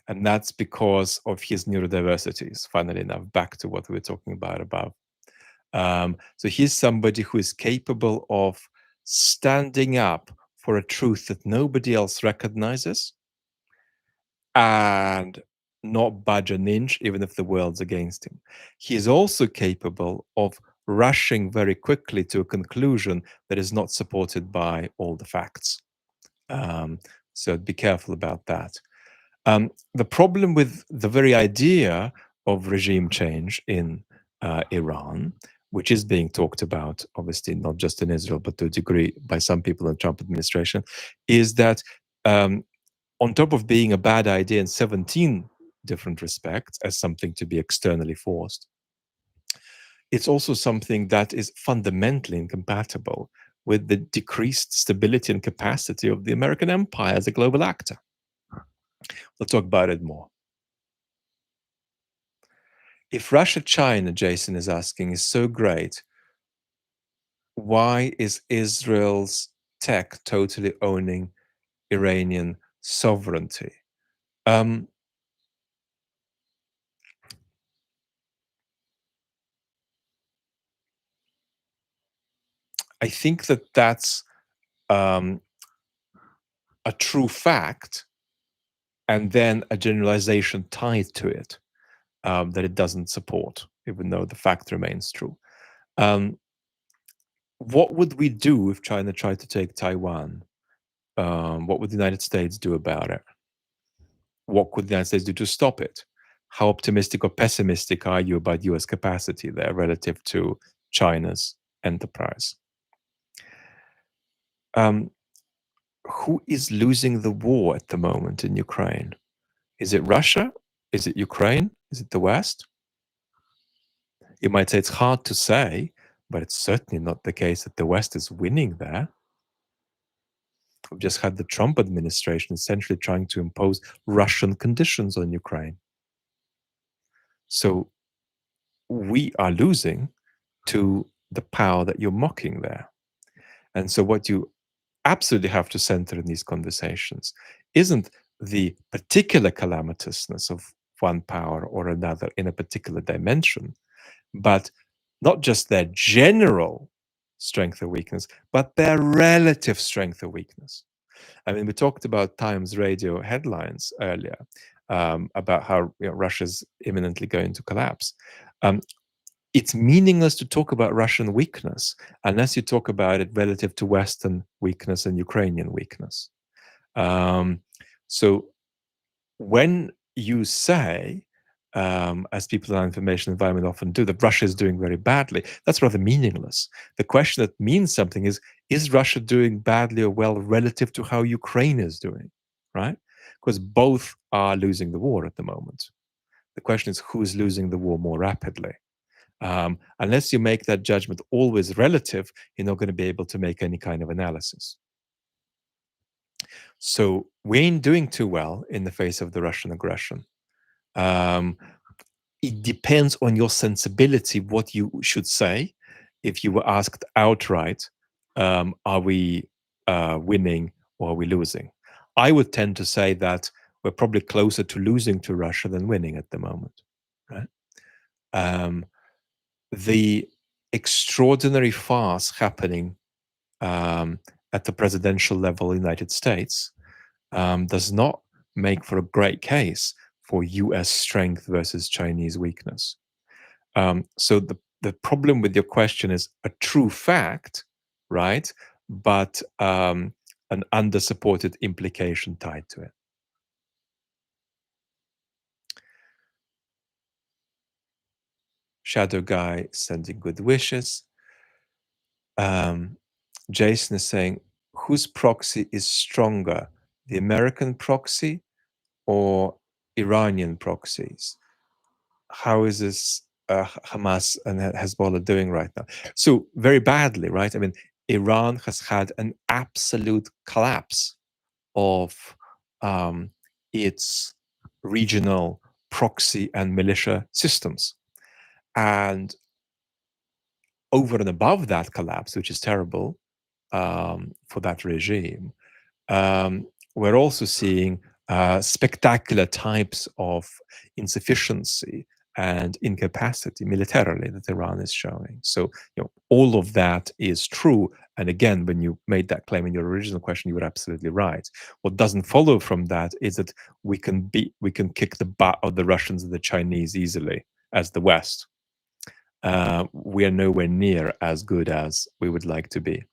And that's because of his neurodiversities, funnily enough, back to what we were talking about above. So he's somebody who is capable of standing up for a truth that nobody else recognizes and not budge an inch, even if the world's against him. He is also capable of rushing very quickly to a conclusion that is not supported by all the facts. So be careful about that. The problem with the very idea of regime change in Iran, which is being talked about, obviously not just in Israel, but to a degree by some people in the Trump administration, is that on top of being a bad idea in 17 different respects as something to be externally forced, it's also something that is fundamentally incompatible with the decreased stability and capacity of the American empire as a global actor. We'll talk about it more. If Russia-China, Jason is asking, is so great, why is Israel's tech totally owning Iranian sovereignty? I think that that's a true fact, and then a generalization tied to it that it doesn't support, even though the fact remains true. What would we do if China tried to take Taiwan? What would the United States do about it? What could the United States do to stop it? How optimistic or pessimistic are you about US capacity there relative to China's enterprise? Who is losing the war at the moment in Ukraine? Is it Russia? Is it Ukraine? Is it the West? You might say it's hard to say, but it's certainly not the case that the West is winning there. We've just had the Trump administration essentially trying to impose Russian conditions on Ukraine. So we are losing to the power that you're mocking there. And so what you absolutely have to center in these conversations isn't the particular calamitousness of one power or another in a particular dimension, but not just their general strength or weakness, but their relative strength or weakness. I mean, we talked about Times Radio headlines earlier about how Russia's imminently going to collapse. It's meaningless to talk about Russian weakness unless you talk about it relative to Western weakness and Ukrainian weakness. So when you say, as people in our information environment often do, that Russia is doing very badly, that's rather meaningless. The question that means something is Russia doing badly or well relative to how Ukraine is doing, right? Because both are losing the war at the moment. The question is who's losing the war more rapidly. Unless you make that judgment always relative, you're not going to be able to make any kind of analysis. So we ain't doing too well in the face of the Russian aggression. It depends on your sensibility what you should say. If you were asked outright, are we winning or are we losing? I would tend to say that we're probably closer to losing to Russia than winning at the moment, right? The extraordinary farce happening at the presidential level in the United States does not make for a great case for US strength versus Chinese weakness. So the problem with your question is a true fact, right? But an under-supported implication tied to it. Shadow Guy sending good wishes. Jason is saying, whose proxy is stronger, the American proxy or Iranian proxies? How is this Hamas and Hezbollah doing right now? So very badly, right? I mean, Iran has had an absolute collapse of its regional proxy and militia systems. And over and above that collapse, which is terrible for that regime, we're also seeing spectacular types of insufficiency and incapacity militarily that Iran is showing. So, all of that is true. And again, when you made that claim in your original question, you were absolutely right. What doesn't follow from that is that we can kick the butt of the Russians and the Chinese easily as the West. We are nowhere near as good as we would like to be.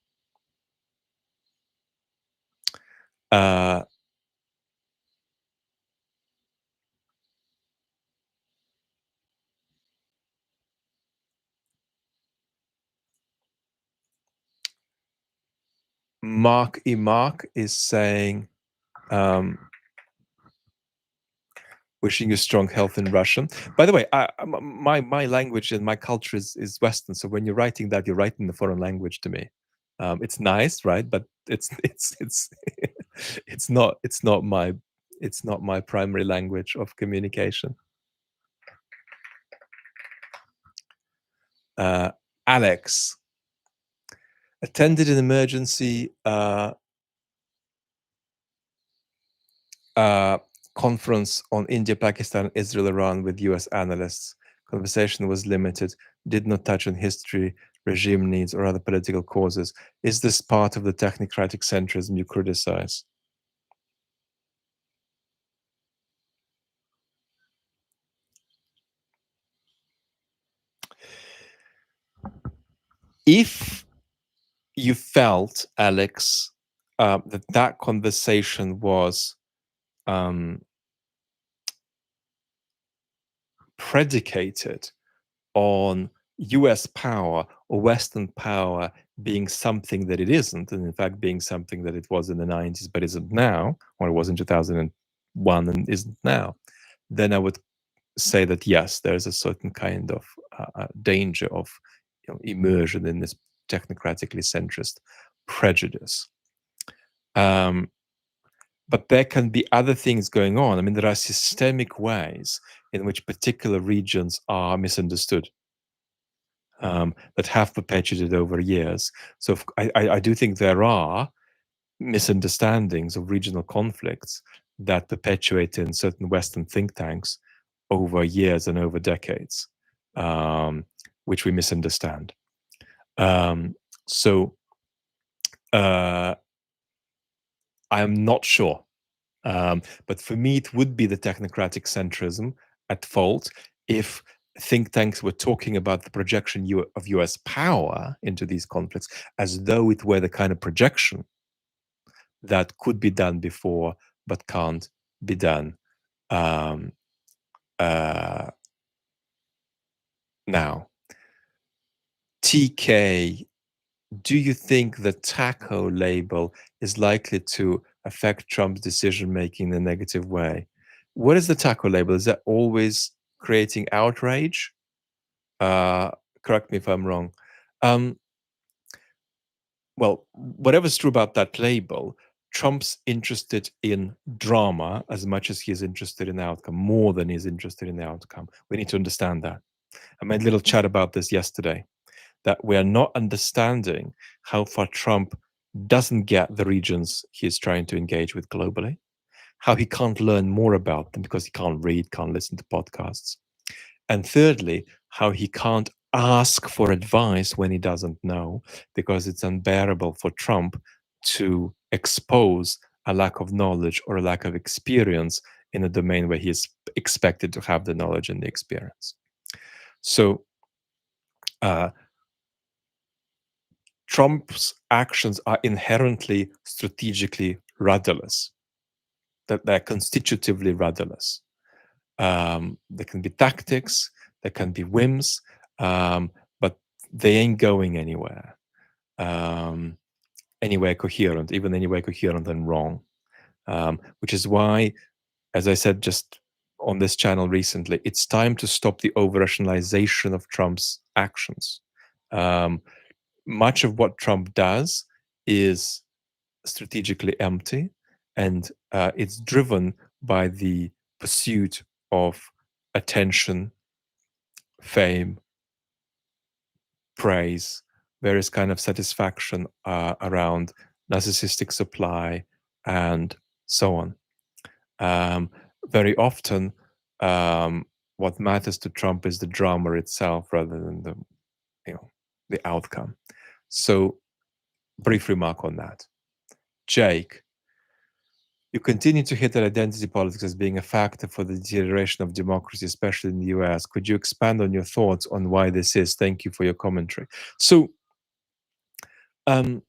Mark is saying, wishing you strong health in Russian. By the way, my language and my culture is Western. So when you're writing that, you're writing the foreign language to me. It's nice, right? But it's it's not my primary language of communication. Alex attended an emergency conference on India, Pakistan, Israel, Iran with US analysts. Conversation was limited, did not touch on history, regime needs, or other political causes. Is this part of the technocratic centrism you criticize? If you felt, Alex, that conversation was predicated on US power or Western power being something that it isn't, and in fact being something that it was in the 90s but isn't now, or it was in 2001 and isn't now, then I would say that yes, there's a certain kind of danger of immersion in this technocratically centrist prejudice. But there can be other things going on. I mean, there are systemic ways in which particular regions are misunderstood that have perpetuated over years. So I do think there are misunderstandings of regional conflicts that perpetuate in certain Western think tanks over years and over decades, which we misunderstand. So I'm not sure. But for me, it would be the technocratic centrism at fault if think tanks were talking about the projection of US power into these conflicts as though it were the kind of projection that could be done before but can't be done now. TK, do you think the taco label is likely to affect Trump's decision making in a negative way? What is the taco label? Is that always creating outrage? Correct me if I'm wrong. Well, whatever's true about that label, Trump's interested in drama as much as he is interested in outcome, more than he's interested in the outcome. We need to understand that. I made a little chat about this yesterday, that we are not understanding how far Trump doesn't get the regions he's trying to engage with globally, how he can't learn more about them because he can't read, can't listen to podcasts. And thirdly, how he can't ask for advice when he doesn't know, because it's unbearable for Trump to expose a lack of knowledge or a lack of experience in a domain where he is expected to have the knowledge and the experience. So Trump's actions are inherently strategically rudderless, that they're constitutively rudderless. There can be tactics, there can be whims, but they ain't going anywhere. Anywhere coherent, even anywhere coherent and wrong. Which is why, as I said just on this channel recently, it's time to stop the over-rationalization of Trump's actions. Much of what Trump does is strategically empty, and it's driven by the pursuit of attention, fame, praise, various kind of satisfaction around narcissistic supply, and so on. Very often, what matters to Trump is the drama itself rather than the outcome. So, brief remark on that. Jake, you continue to hit at identity politics as being a factor for the deterioration of democracy, especially in the US. Could you expand on your thoughts on why this is? Thank you for your commentary. So, I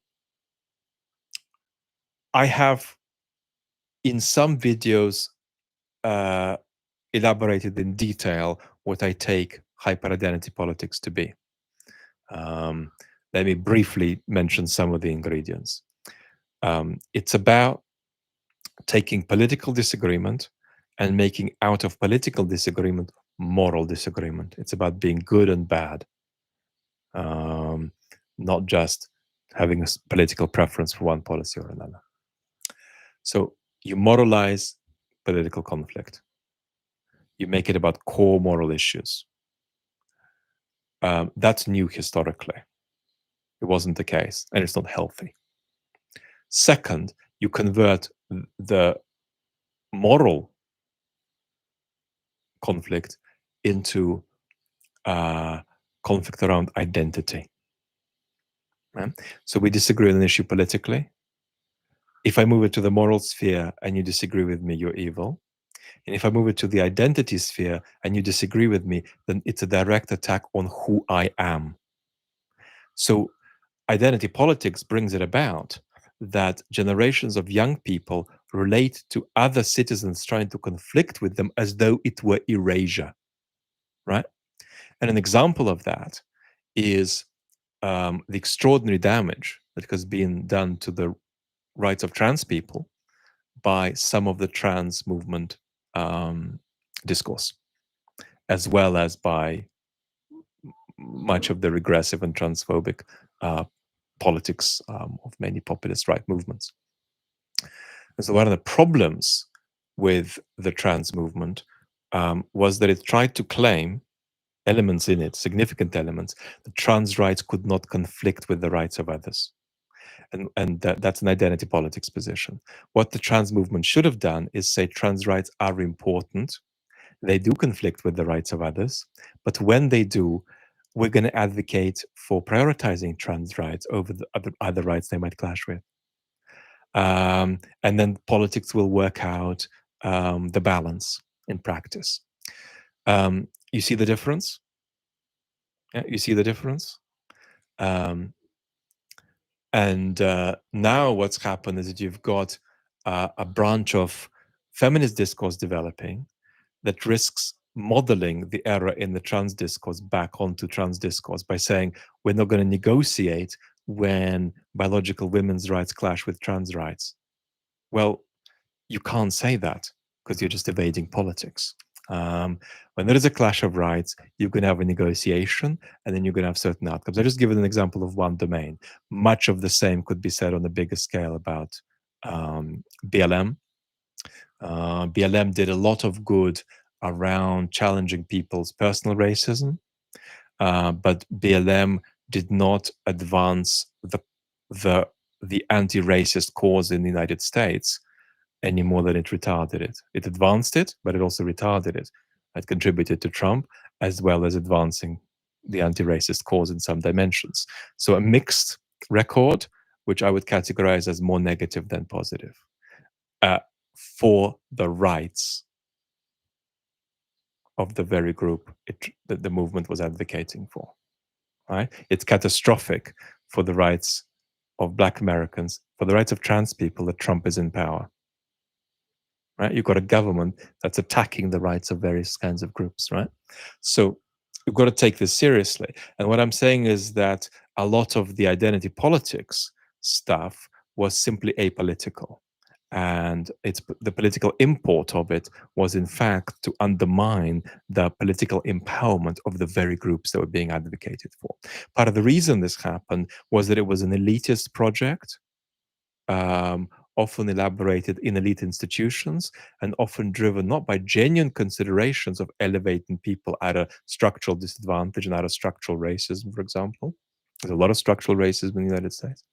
have, in some videos, elaborated in detail what I take hyper-identity politics to be. Let me briefly mention some of the ingredients. It's about taking political disagreement and making out of political disagreement moral disagreement. It's about being good and bad, not just having a political preference for one policy or another. So you moralize political conflict. You make it about core moral issues. That's new historically. It wasn't the case, and it's not healthy. Second, you convert the moral conflict into conflict around identity. Right? So we disagree on an issue politically. If I move it to the moral sphere and you disagree with me, you're evil. And if I move it to the identity sphere and you disagree with me, then it's a direct attack on who I am. So identity politics brings it about that generations of young people relate to other citizens trying to conflict with them as though it were erasure, right? And an example of that is the extraordinary damage that has been done to the rights of trans people by some of the trans movement discourse, as well as by much of the regressive and transphobic politics of many populist right movements. And so one of the problems with the trans movement was that it tried to claim elements in it, significant elements, that trans rights could not conflict with the rights of others. And that's an identity politics position. What the trans movement should have done is say trans rights are important. They do conflict with the rights of others, but when they do, we're going to advocate for prioritizing trans rights over the other rights they might clash with. And then politics will work out the balance in practice. You see the difference? Yeah, you see the difference? Um, and now what's happened is that you've got a branch of feminist discourse developing that risks modeling the error in the trans discourse back onto trans discourse by saying we're not going to negotiate when biological women's rights clash with trans rights. Well, you can't say that because you're just evading politics. When there is a clash of rights, you're going to have a negotiation and then you're going to have certain outcomes. I just give an example of one domain. Much of the same could be said on a bigger scale about BLM. BLM did a lot of good around challenging people's personal racism, but BLM did not advance the anti-racist cause in the United States any more than it retarded it. It advanced it, but it also retarded it. It contributed to Trump as well as advancing the anti-racist cause in some dimensions. So a mixed record, which I would categorize as more negative than positive, for the rights of the very group that the movement was advocating for. Right? It's catastrophic for the rights of Black Americans, for the rights of trans people that Trump is in power. Right? You've got a government that's attacking the rights of various kinds of groups, right? So you've got to take this seriously. And what I'm saying is that a lot of the identity politics stuff was simply apolitical. And the political import of it was, in fact, to undermine the political empowerment of the very groups that were being advocated for. Part of the reason this happened was that it was an elitist project, often elaborated in elite institutions, and often driven not by genuine considerations of elevating people at a structural disadvantage and out of structural racism, for example. There's a lot of structural racism in the United States.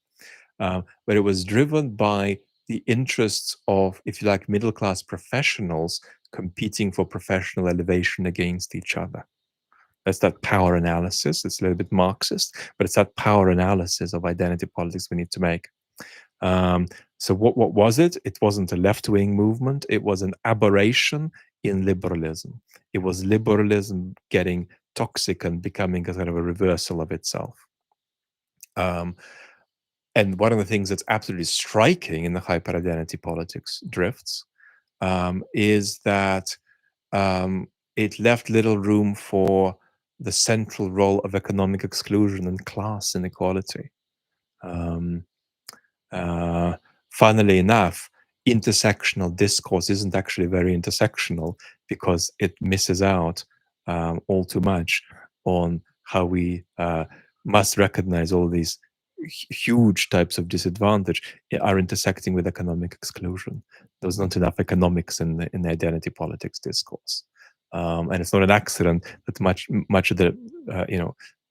But it was driven by the interests of, if you like, middle class professionals competing for professional elevation against each other. That's that power analysis. It's a little bit Marxist, but it's that power analysis of identity politics we need to make. So what was it? It wasn't a left-wing movement. It was an aberration in liberalism. It was liberalism getting toxic and becoming a kind of a reversal of itself. And one of the things that's absolutely striking in the hyper-identity politics drifts is that it left little room for the central role of economic exclusion and class inequality. Funnily enough, intersectional discourse isn't actually very intersectional because it misses out all too much on how we must recognize all these huge types of disadvantage are intersecting with economic exclusion. There's not enough economics in the identity politics discourse, and it's not an accident that much of the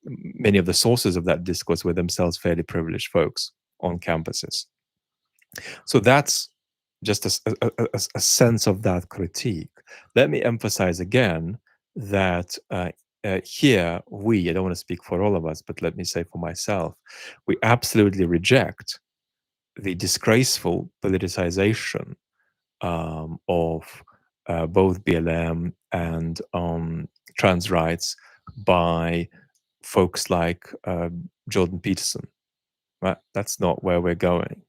many of the sources of that discourse were themselves fairly privileged folks on campuses. So that's just a sense of that critique. Let me emphasize again that here I don't want to speak for all of us, but let me say for myself, we absolutely reject the disgraceful politicization of both BLM and trans rights by folks like Jordan Peterson, right? That's not where we're going.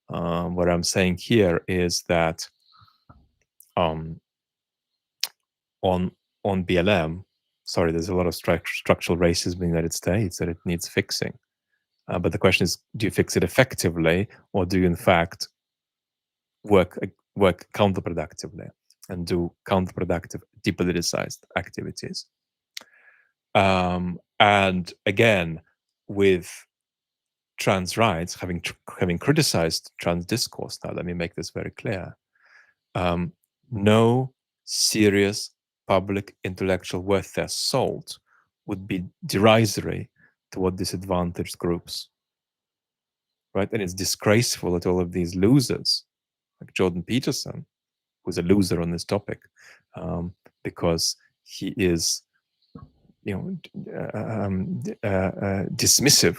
What I'm saying here is that on BLM, sorry, there's a lot of structural racism in the United States that it needs fixing. But the question is, do you fix it effectively, or do you in fact work counterproductively and do counterproductive, depoliticized activities? And again, with trans rights, having criticized trans discourse, now let me make this very clear. No serious public intellectual worth their salt would be derisory toward disadvantaged groups, right? And it's disgraceful that all of these losers, like Jordan Peterson, who's a loser on this topic, because he is, dismissive,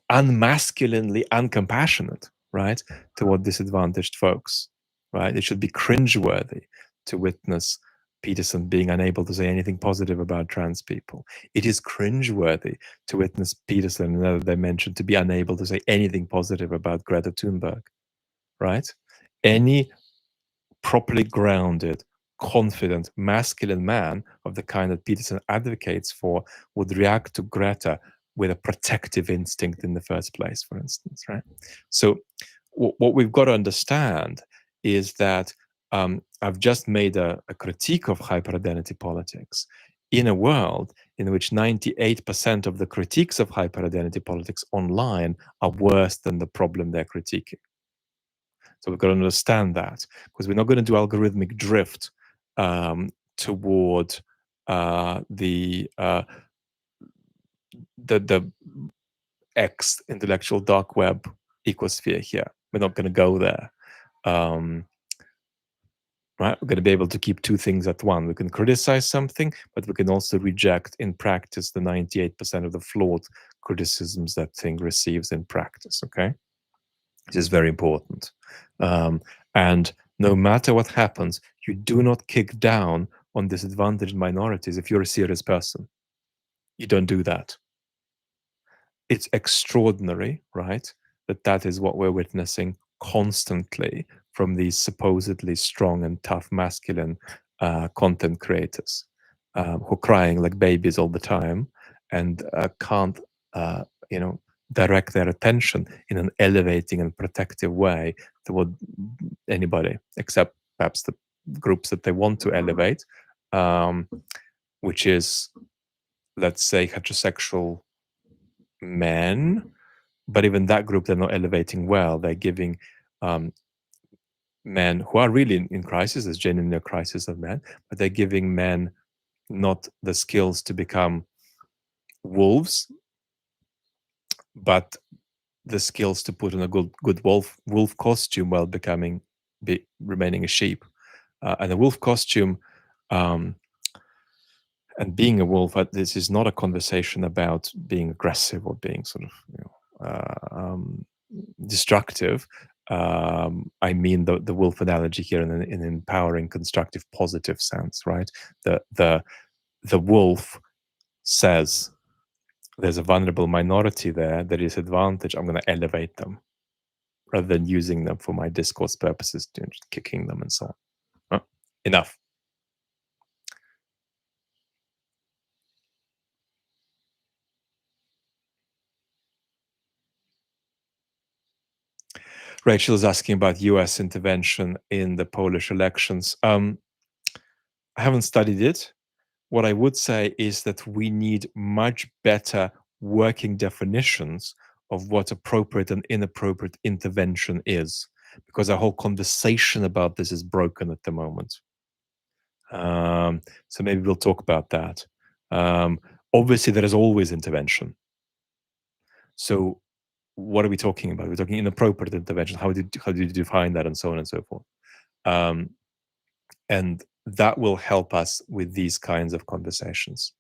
unmasculinely uncompassionate, right, toward disadvantaged folks, right? It should be cringeworthy to witness Peterson being unable to say anything positive about trans people. It is cringeworthy to witness Peterson in another dimension to be unable to say anything positive about Greta Thunberg, right? Any properly grounded, confident, masculine man of the kind that Peterson advocates for would react to Greta with a protective instinct in the first place, for instance, right? So what we've got to understand is that I've just made a critique of hyper-identity politics in a world in which 98% of the critiques of hyper-identity politics online are worse than the problem they're critiquing. So we've got to understand that, because we're not going to do algorithmic drift toward the X intellectual dark web ecosphere here. We're not going to go there. Right? We're going to be able to keep two things at one. We can criticize something, but we can also reject in practice the 98% of the flawed criticisms that thing receives in practice. Okay, this is very important. And no matter what happens, you do not kick down on disadvantaged minorities if you're a serious person. You don't do that. It's extraordinary, right, that is what we're witnessing constantly from these supposedly strong and tough masculine content creators who are crying like babies all the time and can't, direct their attention in an elevating and protective way toward anybody except perhaps the groups that they want to elevate, which is, let's say, heterosexual men. But even that group, they're not elevating well. They're giving men who are really in crisis, there's genuinely a crisis of men, but they're giving men not the skills to become wolves, but the skills to put on a good wolf costume while remaining a sheep. And a wolf costume and being a wolf, this is not a conversation about being aggressive or being sort of destructive. I mean the wolf analogy here in an empowering, constructive, positive sense, right? The wolf says there's a vulnerable minority there that is advantage. I'm going to elevate them rather than using them for my discourse purposes, just kicking them and so on. Enough. Rachel is asking about US intervention in the Polish elections. I haven't studied it. What I would say is that we need much better working definitions of what appropriate and inappropriate intervention is, because our whole conversation about this is broken at the moment. So maybe we'll talk about that. Obviously, there is always intervention. So what are we talking about? We're talking inappropriate intervention. How do you define that, and so on and so forth? And that will help us with these kinds of conversations.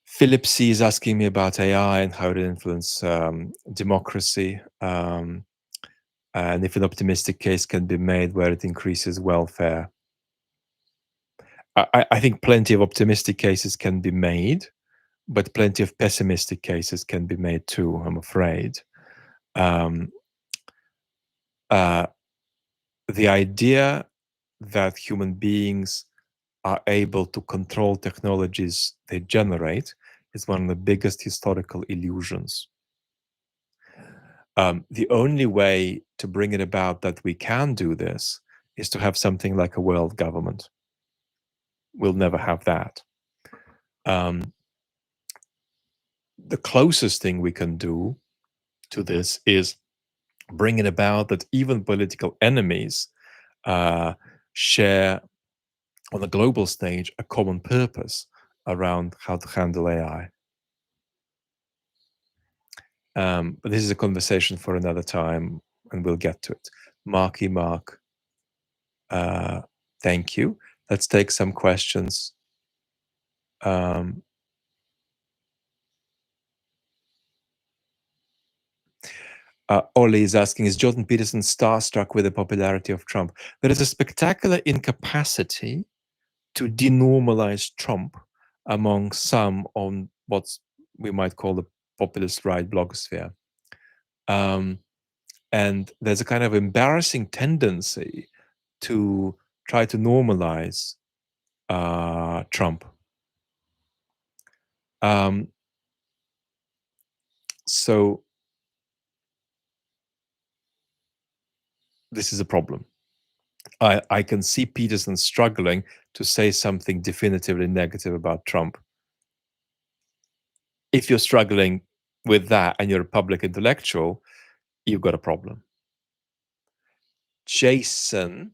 Philip C is asking me about AI and how it influence democracy, and if an optimistic case can be made where it increases welfare. I think plenty of optimistic cases can be made, but plenty of pessimistic cases can be made too, I'm afraid. Um, uh, the idea that human beings are able to control technologies they generate is one of the biggest historical illusions. The only way to bring it about that we can do this is to have something like a world government. We'll never have that. The closest thing we can do to this is bring it about that even political enemies share on a global stage a common purpose around how to handle AI. But this is a conversation for another time, and we'll get to it. Marky Mark, thank you. Let's take some questions. Ollie is asking, is Jordan Peterson starstruck with the popularity of Trump? There is a spectacular incapacity to denormalize Trump among some on what we might call the populist right blogosphere. And there's a kind of embarrassing tendency to try to normalize Trump. So this is a problem. I can see Peterson struggling to say something definitively negative about Trump. If you're struggling with that and you're a public intellectual, you've got a problem. Jason,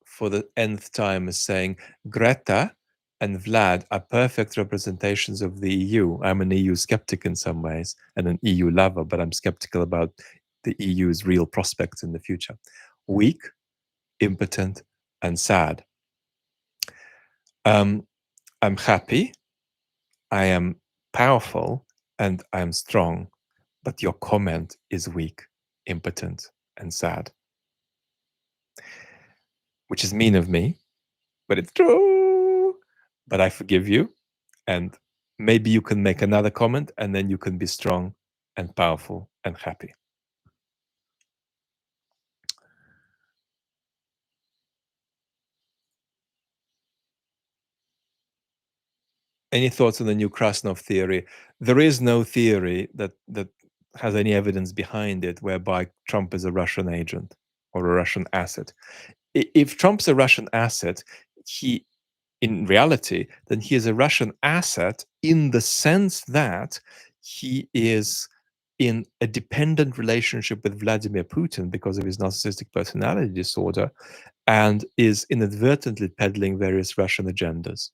for the nth time, is saying Greta and Vlad are perfect representations of the EU. I'm an EU skeptic in some ways and an EU lover, but I'm skeptical about the EU's real prospects in the future. Weak, impotent, and sad. I'm happy, I am powerful, and I am strong, but your comment is weak, impotent, and sad. Which is mean of me, but it's true. But I forgive you, and maybe you can make another comment, and then you can be strong and powerful and happy. Any thoughts on the new Krasnov theory? There is no theory that has any evidence behind it whereby Trump is a Russian agent or a Russian asset. If Trump's a Russian asset, he, in reality, then he is a Russian asset in the sense that he is in a dependent relationship with Vladimir Putin because of his narcissistic personality disorder and is inadvertently peddling various Russian agendas.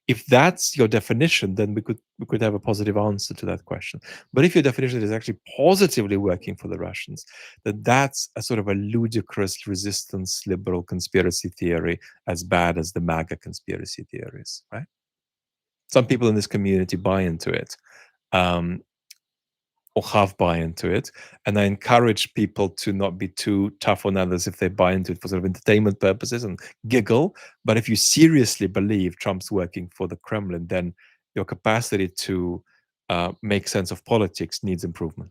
If that's your definition, then we could have a positive answer to that question. But if your definition is actually positively working for the Russians, then that's a sort of a ludicrous resistance liberal conspiracy theory, as bad as the MAGA conspiracy theories, right? Some people in this community buy into it. Or half buy into it. And I encourage people to not be too tough on others if they buy into it for sort of entertainment purposes and giggle. But if you seriously believe Trump's working for the Kremlin, then your capacity to make sense of politics needs improvement.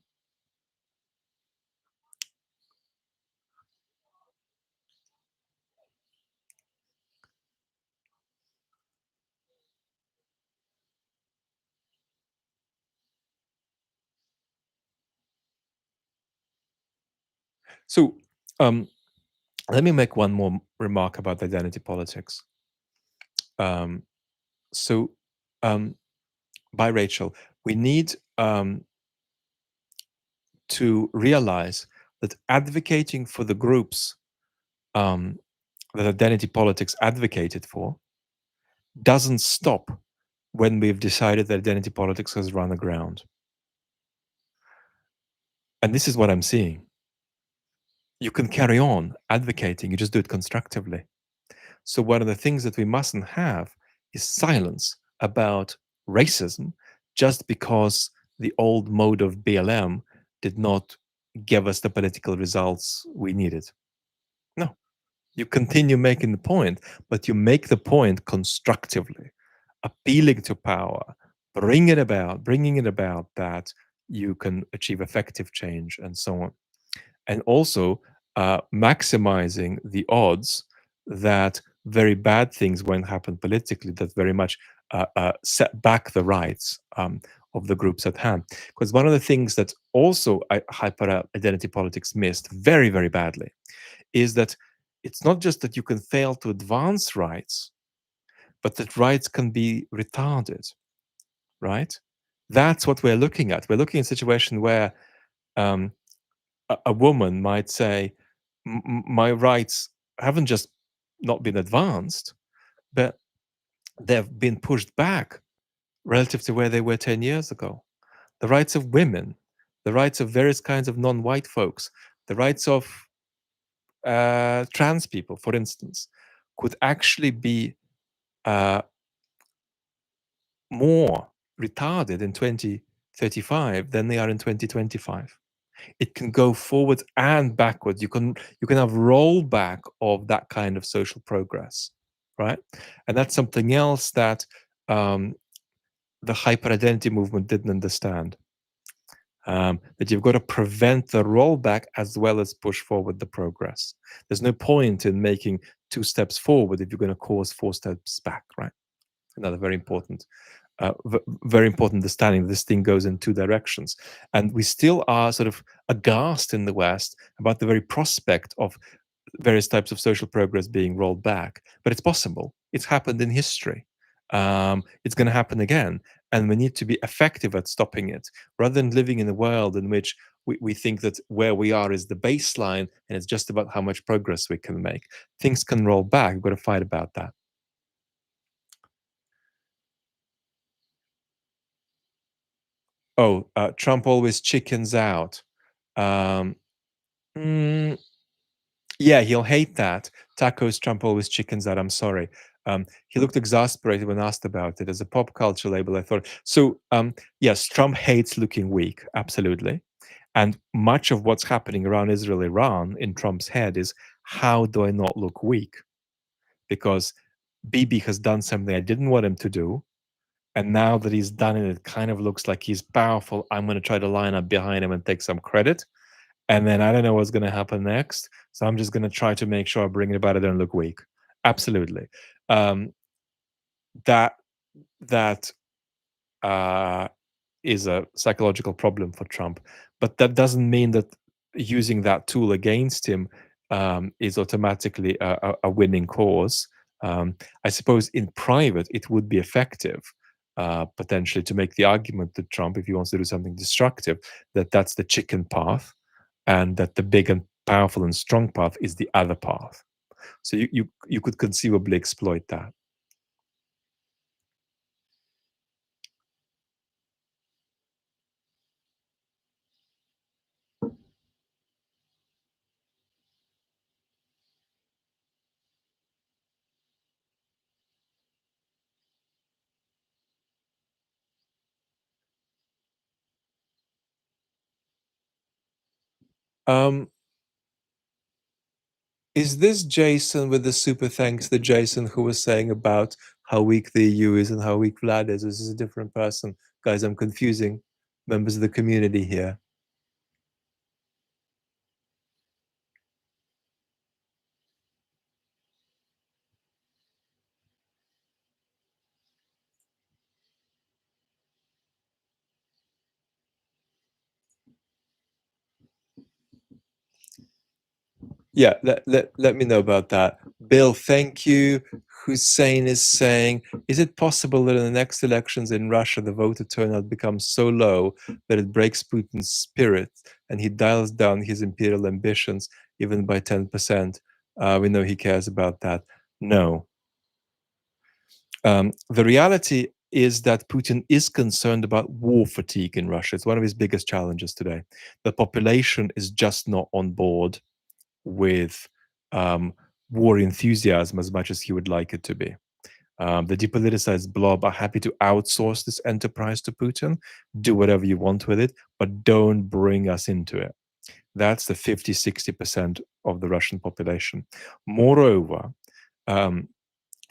So let me make one more remark about identity politics. So by Rachel, we need to realize that advocating for the groups that identity politics advocated for doesn't stop when we've decided that identity politics has run aground. And this is what I'm seeing. You can carry on advocating, you just do it constructively. So, one of the things that we mustn't have is silence about racism just because the old mode of BLM did not give us the political results we needed. No. You continue making the point, but you make the point constructively, appealing to power, bringing it about that you can achieve effective change and so on. And also maximizing the odds that very bad things won't happen politically, that very much set back the rights of the groups at hand. Because one of the things that also hyper identity politics missed very, very badly is that it's not just that you can fail to advance rights, but that rights can be retarded, right? That's what we're looking at. We're looking at a situation where um, a woman might say, My rights haven't just not been advanced, but they've been pushed back relative to where they were 10 years ago. The rights of women, the rights of various kinds of non white folks, the rights of trans people, for instance, could actually be uh, more retarded in 2035 than they are in 2025. It can go forward and backwards. You can have rollback of that kind of social progress, right? And that's something else that um, the hyper identity movement didn't understand. That you've got to prevent the rollback as well as push forward the progress. There's no point in making 2 steps forward if you're going to cause 4 steps back, right? Another very important understanding this thing goes in 2 directions. And we still are sort of aghast in the West about the very prospect of various types of social progress being rolled back. But it's possible. It's happened in history. It's going to happen again. And we need to be effective at stopping it rather than living in a world in which we think that where we are is the baseline and it's just about how much progress we can make. Things can roll back. We've got to fight about that. Oh, Trump always chickens out. Um, mm, yeah, he'll hate that. Tacos, Trump always chickens out. I'm sorry. He looked exasperated when asked about it as a pop culture label. I thought so. Yes, Trump hates looking weak. Absolutely. And much of what's happening around Israel, Iran in Trump's head is how do I not look weak? Because Bibi has done something I didn't want him to do. And now that he's done it, it kind of looks like he's powerful. I'm going to try to line up behind him and take some credit. And then I don't know what's going to happen next. So I'm just going to try to make sure I bring it about. I don't look weak. Absolutely. Um, that that uh, is a psychological problem for Trump. But that doesn't mean that using that tool against him is automatically a winning cause. I suppose in private it would be effective, potentially, to make the argument to Trump if he wants to do something destructive, that that's the chicken path, and that the big and powerful and strong path is the other path. So you could conceivably exploit that. Um, Is this Jason with the super thanks, the Jason who was saying about how weak the EU is and how weak Vlad is? This is a different person. Guys, I'm confusing members of the community here. Yeah, let me know about that. Bill, thank you. Hussein is saying, is it possible that in the next elections in Russia, the voter turnout becomes so low that it breaks Putin's spirit and he dials down his imperial ambitions even by 10%? We know he cares about that. No. The reality is that Putin is concerned about war fatigue in Russia. It's one of his biggest challenges today. The population is just not on board with um, war enthusiasm as much as he would like it to be. The depoliticized blob are happy to outsource this enterprise to Putin, do whatever you want with it, but don't bring us into it. That's the 50-60% of the Russian population. Moreover, um,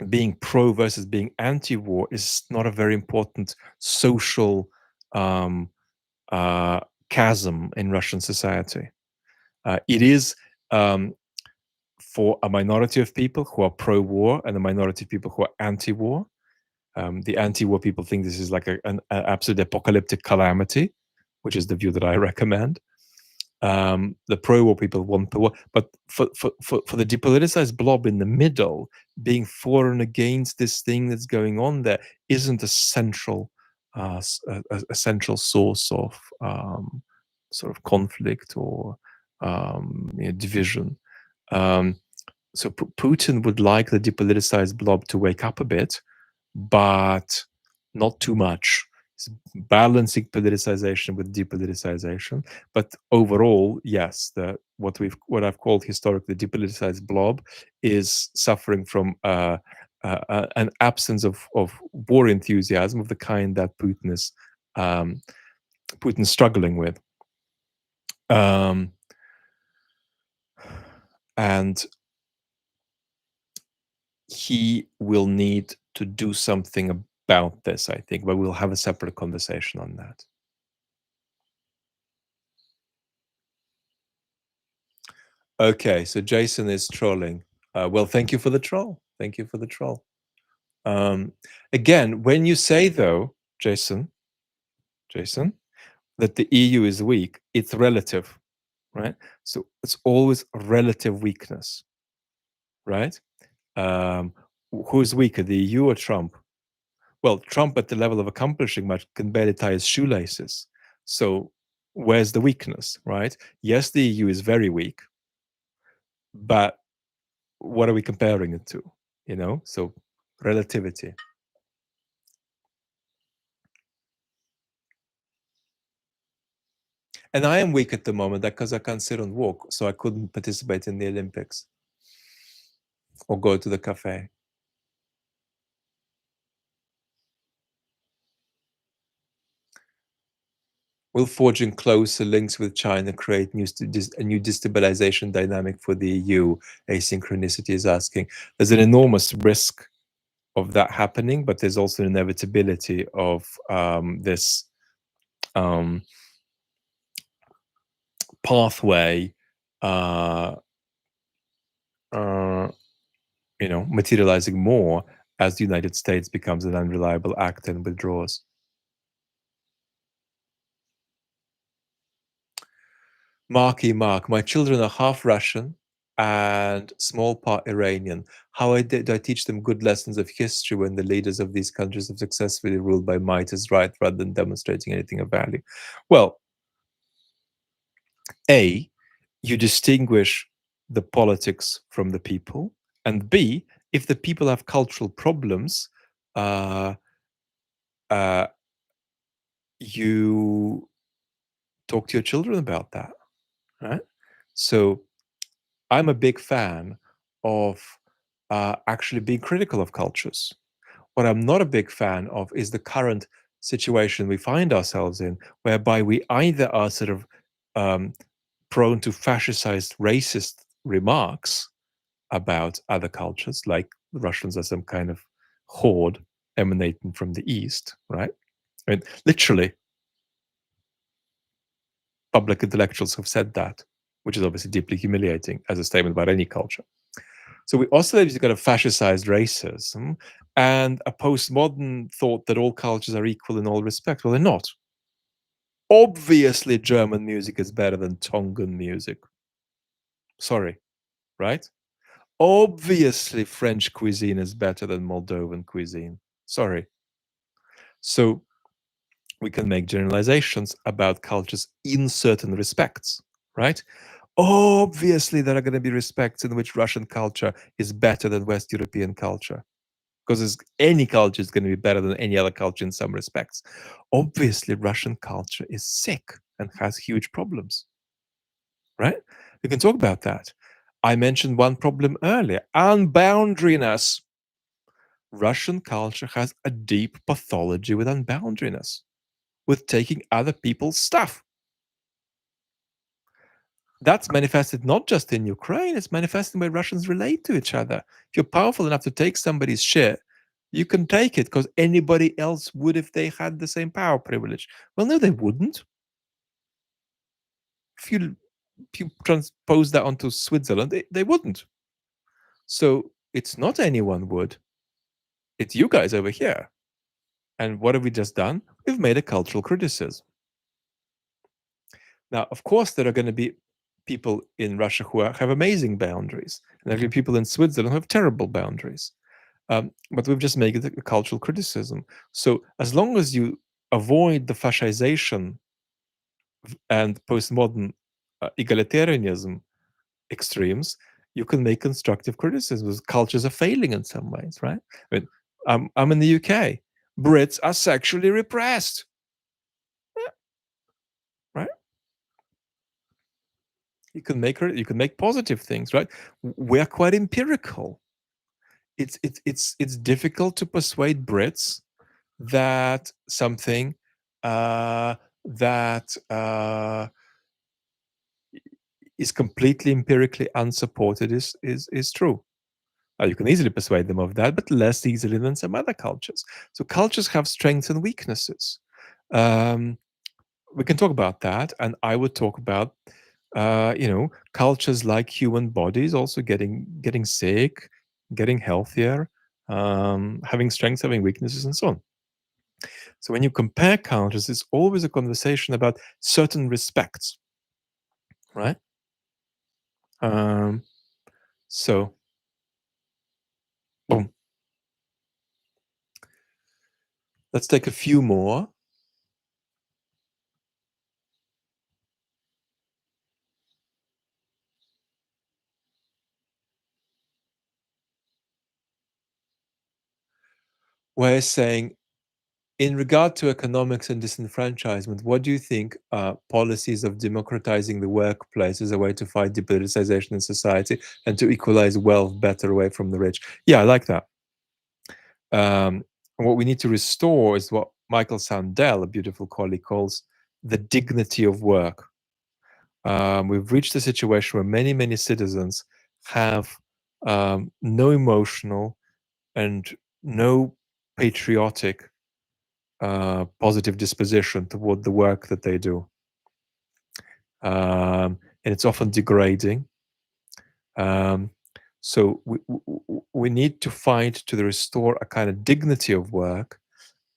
being pro versus being anti-war is not a very important social um, uh, chasm in Russian society. It is um, for a minority of people who are pro-war and a minority of people who are anti-war. The anti-war people think this is like an absolute apocalyptic calamity, which is the view that I recommend. The pro-war people want the war, but for the depoliticized blob in the middle, being for and against this thing that's going on there isn't a central, a central source of sort of conflict or division. So Putin would like the depoliticized blob to wake up a bit, but not too much. It's balancing politicization with depoliticization. But overall, yes, what I've called historically depoliticized blob is suffering from an absence of war enthusiasm of the kind that Putin's struggling with. And he will need to do something about this, I think, but we'll have a separate conversation on that. Okay, so Jason is trolling. Well, thank you for the troll. Thank you for the troll. Again, when you say, though, Jason, that the EU is weak, it's relative, right? So it's always relative weakness, right? Who's weaker, the EU or Trump? Well, Trump at the level of accomplishing much can barely tie his shoelaces. So where's the weakness, right? Yes, the EU is very weak, but what are we comparing it to? So relativity. And I am weak at the moment because I can't sit and walk, so I couldn't participate in the Olympics or go to the cafe. Will forging closer links with China create a new destabilization dynamic for the EU? Asynchronicity is asking. There's an enormous risk of that happening, but there's also an inevitability of this pathway materializing more as the United States becomes an unreliable actor and withdraws. Mark, my children are half Russian and small part Iranian. How do I teach them good lessons of history when the leaders of these countries have successfully ruled by might as right rather than demonstrating anything of value? Well, A, you distinguish the politics from the people, and B, if the people have cultural problems, you talk to your children about that, right? So I'm a big fan of actually being critical of cultures. What I'm not a big fan of is the current situation we find ourselves in, whereby we either are sort of prone to fascistized, racist remarks about other cultures, like the Russians are some kind of horde emanating from the East, right? I mean, literally, public intellectuals have said that, which is obviously deeply humiliating as a statement about any culture. So we oscillate between kind of fascistized racism and a postmodern thought that all cultures are equal in all respects. Well, they're not. Obviously, German music is better than Tongan music. Sorry, right? Obviously, French cuisine is better than Moldovan cuisine. Sorry. So we can make generalizations about cultures in certain respects, right? Obviously, there are going to be respects in which Russian culture is better than West European culture, because any culture is going to be better than any other culture in some respects. Obviously, Russian culture is sick and has huge problems, right? We can talk about that. I mentioned one problem earlier, unboundariness. Russian culture has a deep pathology with unboundariness, with taking other people's stuff. That's manifested not just in Ukraine, it's manifesting by Russians relate to each other. If you're powerful enough to take somebody's shit, you can take it because anybody else would if they had the same power privilege. Well, no, they wouldn't. If you transpose that onto Switzerland, they wouldn't. So it's not anyone would. It's you guys over here. And what have we just done? We've made a cultural criticism. Now, of course, there are going to be people in Russia who have amazing boundaries, and there are people in Switzerland who have terrible boundaries. But we've just made it a cultural criticism. So as long as you avoid the fascization and postmodern egalitarianism extremes, you can make constructive criticisms. Cultures are failing in some ways, right? I mean, I'm in the UK. Brits are sexually repressed, right? You can make positive things, right? We're quite empirical. It's difficult to persuade Brits that something that is completely empirically unsupported is true. You can easily persuade them of that, but less easily than some other cultures. So cultures have strengths and weaknesses. Um, we can talk about that, and I would talk about cultures like human bodies also getting sick, getting healthier, having strengths, having weaknesses, and so on. So when you compare cultures, it's always a conversation about certain respects, right? Um, so, boom. Let's take a few more. We're saying, in regard to economics and disenfranchisement, what do you think policies of democratizing the workplace as a way to fight depoliticization in society and to equalize wealth better away from the rich? Yeah, I like that. What we need to restore is what Michael Sandel, a beautiful colleague, calls the dignity of work. We've reached a situation where many, many citizens have no emotional and no patriotic positive disposition toward the work that they do. And it's often degrading. So we need to fight to restore a kind of dignity of work.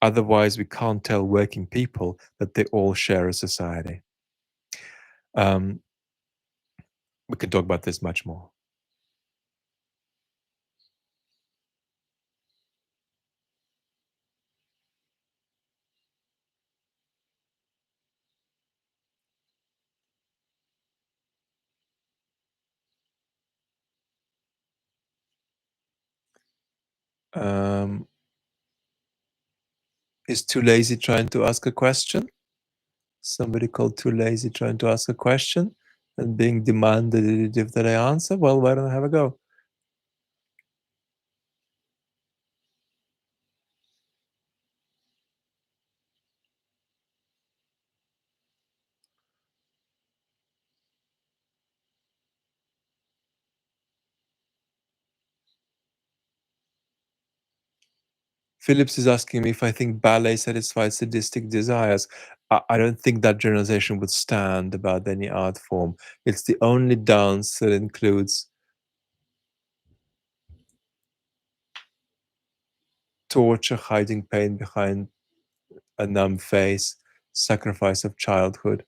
Otherwise, we can't tell working people that they all share a society. We can talk about this much more. Is too lazy trying to ask a question? Somebody called too lazy trying to ask a question and being demanded if that I answer? Well, why don't I have a go? Phillips is asking me if I think ballet satisfies sadistic desires. I don't think that generalization would stand about any art form. It's the only dance that includes torture, hiding pain behind a numb face, sacrifice of childhood.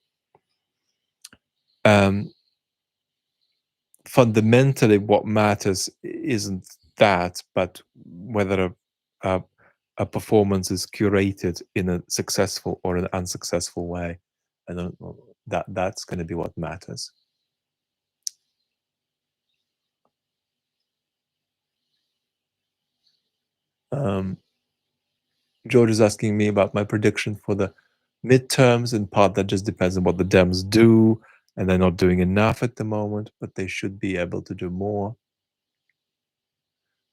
Fundamentally, what matters isn't that, but whether a performance is curated in a successful or an unsuccessful way. I don't know. That's going to be what matters. Um, George is asking me about my prediction for the midterms. In part, that just depends on what the Dems do, and they're not doing enough at the moment, but they should be able to do more.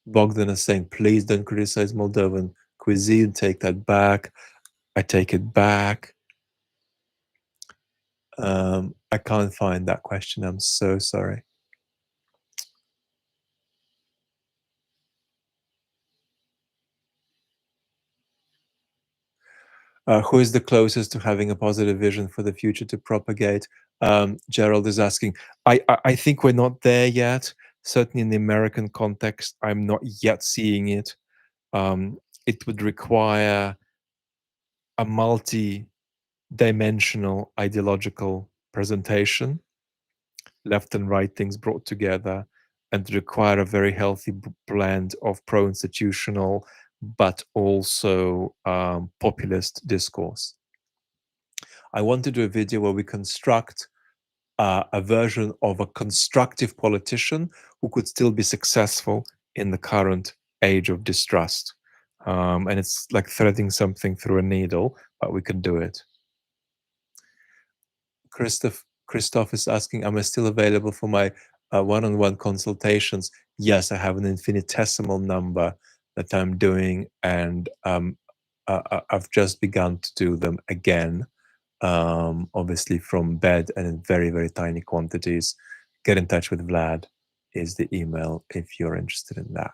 Bogdan is saying, please don't criticize Moldovan cuisine. Take that back. I take it back. I can't find that question. I'm so sorry. Who is the closest to having a positive vision for the future to propagate? Gerald is asking. I think we're not there yet. Certainly in the American context, I'm not yet seeing it. It would require a multi-dimensional ideological presentation, left and right things brought together, and require a very healthy blend of pro-institutional but also populist discourse. I want to do a video where we construct a version of a constructive politician who could still be successful in the current age of distrust. And it's like threading something through a needle, but we can do it. Christoph is asking, am I still available for my one-on-one consultations? Yes, I have an infinitesimal number that I'm doing, and I've just begun to do them again, obviously from bed and in very, very tiny quantities. Get in touch with Vlad is the email if you're interested in that.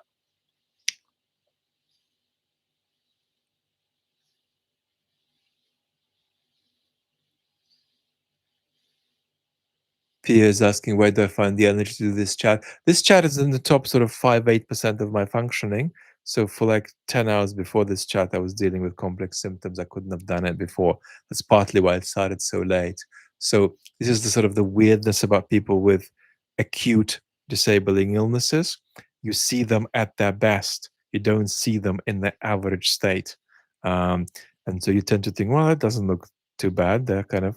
Pia is asking, where do I find the energy to do this chat? This chat is in the top sort of 5-8% of my functioning. So for like 10 hours before this chat, I was dealing with complex symptoms. I couldn't have done it before. That's partly why it started so late. So this is the sort of the weirdness about people with acute disabling illnesses. You see them at their best. You don't see them in their average state. And so you tend to think, well, it doesn't look too bad. They're kind of,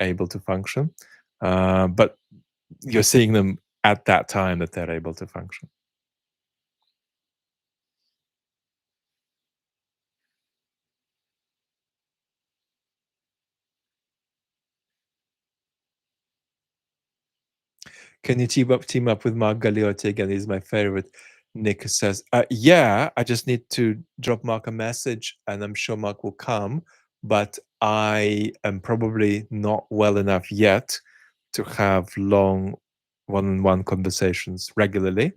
able to function. But you're seeing them at that time that they're able to function. Can you team up with Mark Galeotti again? He's my favorite. Nick says, yeah, I just need to drop Mark a message and I'm sure Mark will come, but I am probably not well enough yet to have long one-on-one conversations regularly.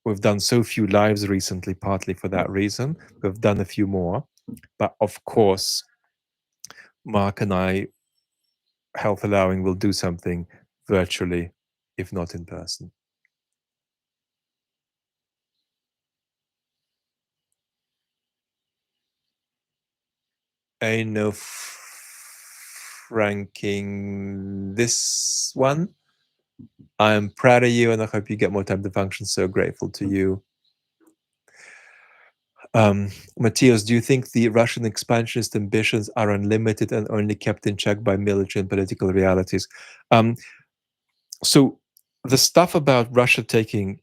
We've done so few lives recently, partly for that reason. We've done a few more, but of course, Mark and I, health allowing, will do something virtually, if not in person. Ain't no ranking this one. I'm proud of you and I hope you get more time to function. So grateful to you. Matthias, do you think the Russian expansionist ambitions are unlimited and only kept in check by military and political realities? So the stuff about Russia taking,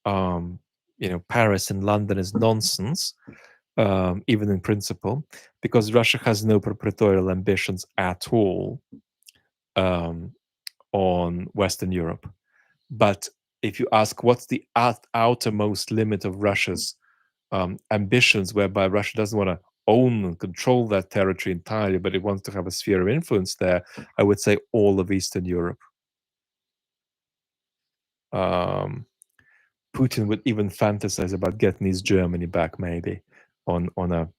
Paris and London is nonsense, even in principle, because Russia has no proprietorial ambitions at all on Western Europe. But if you ask what's the outermost limit of Russia's ambitions, whereby Russia doesn't want to own and control that territory entirely, but it wants to have a sphere of influence there, I would say all of Eastern Europe. Putin would even fantasize about getting his Germany back, maybe on a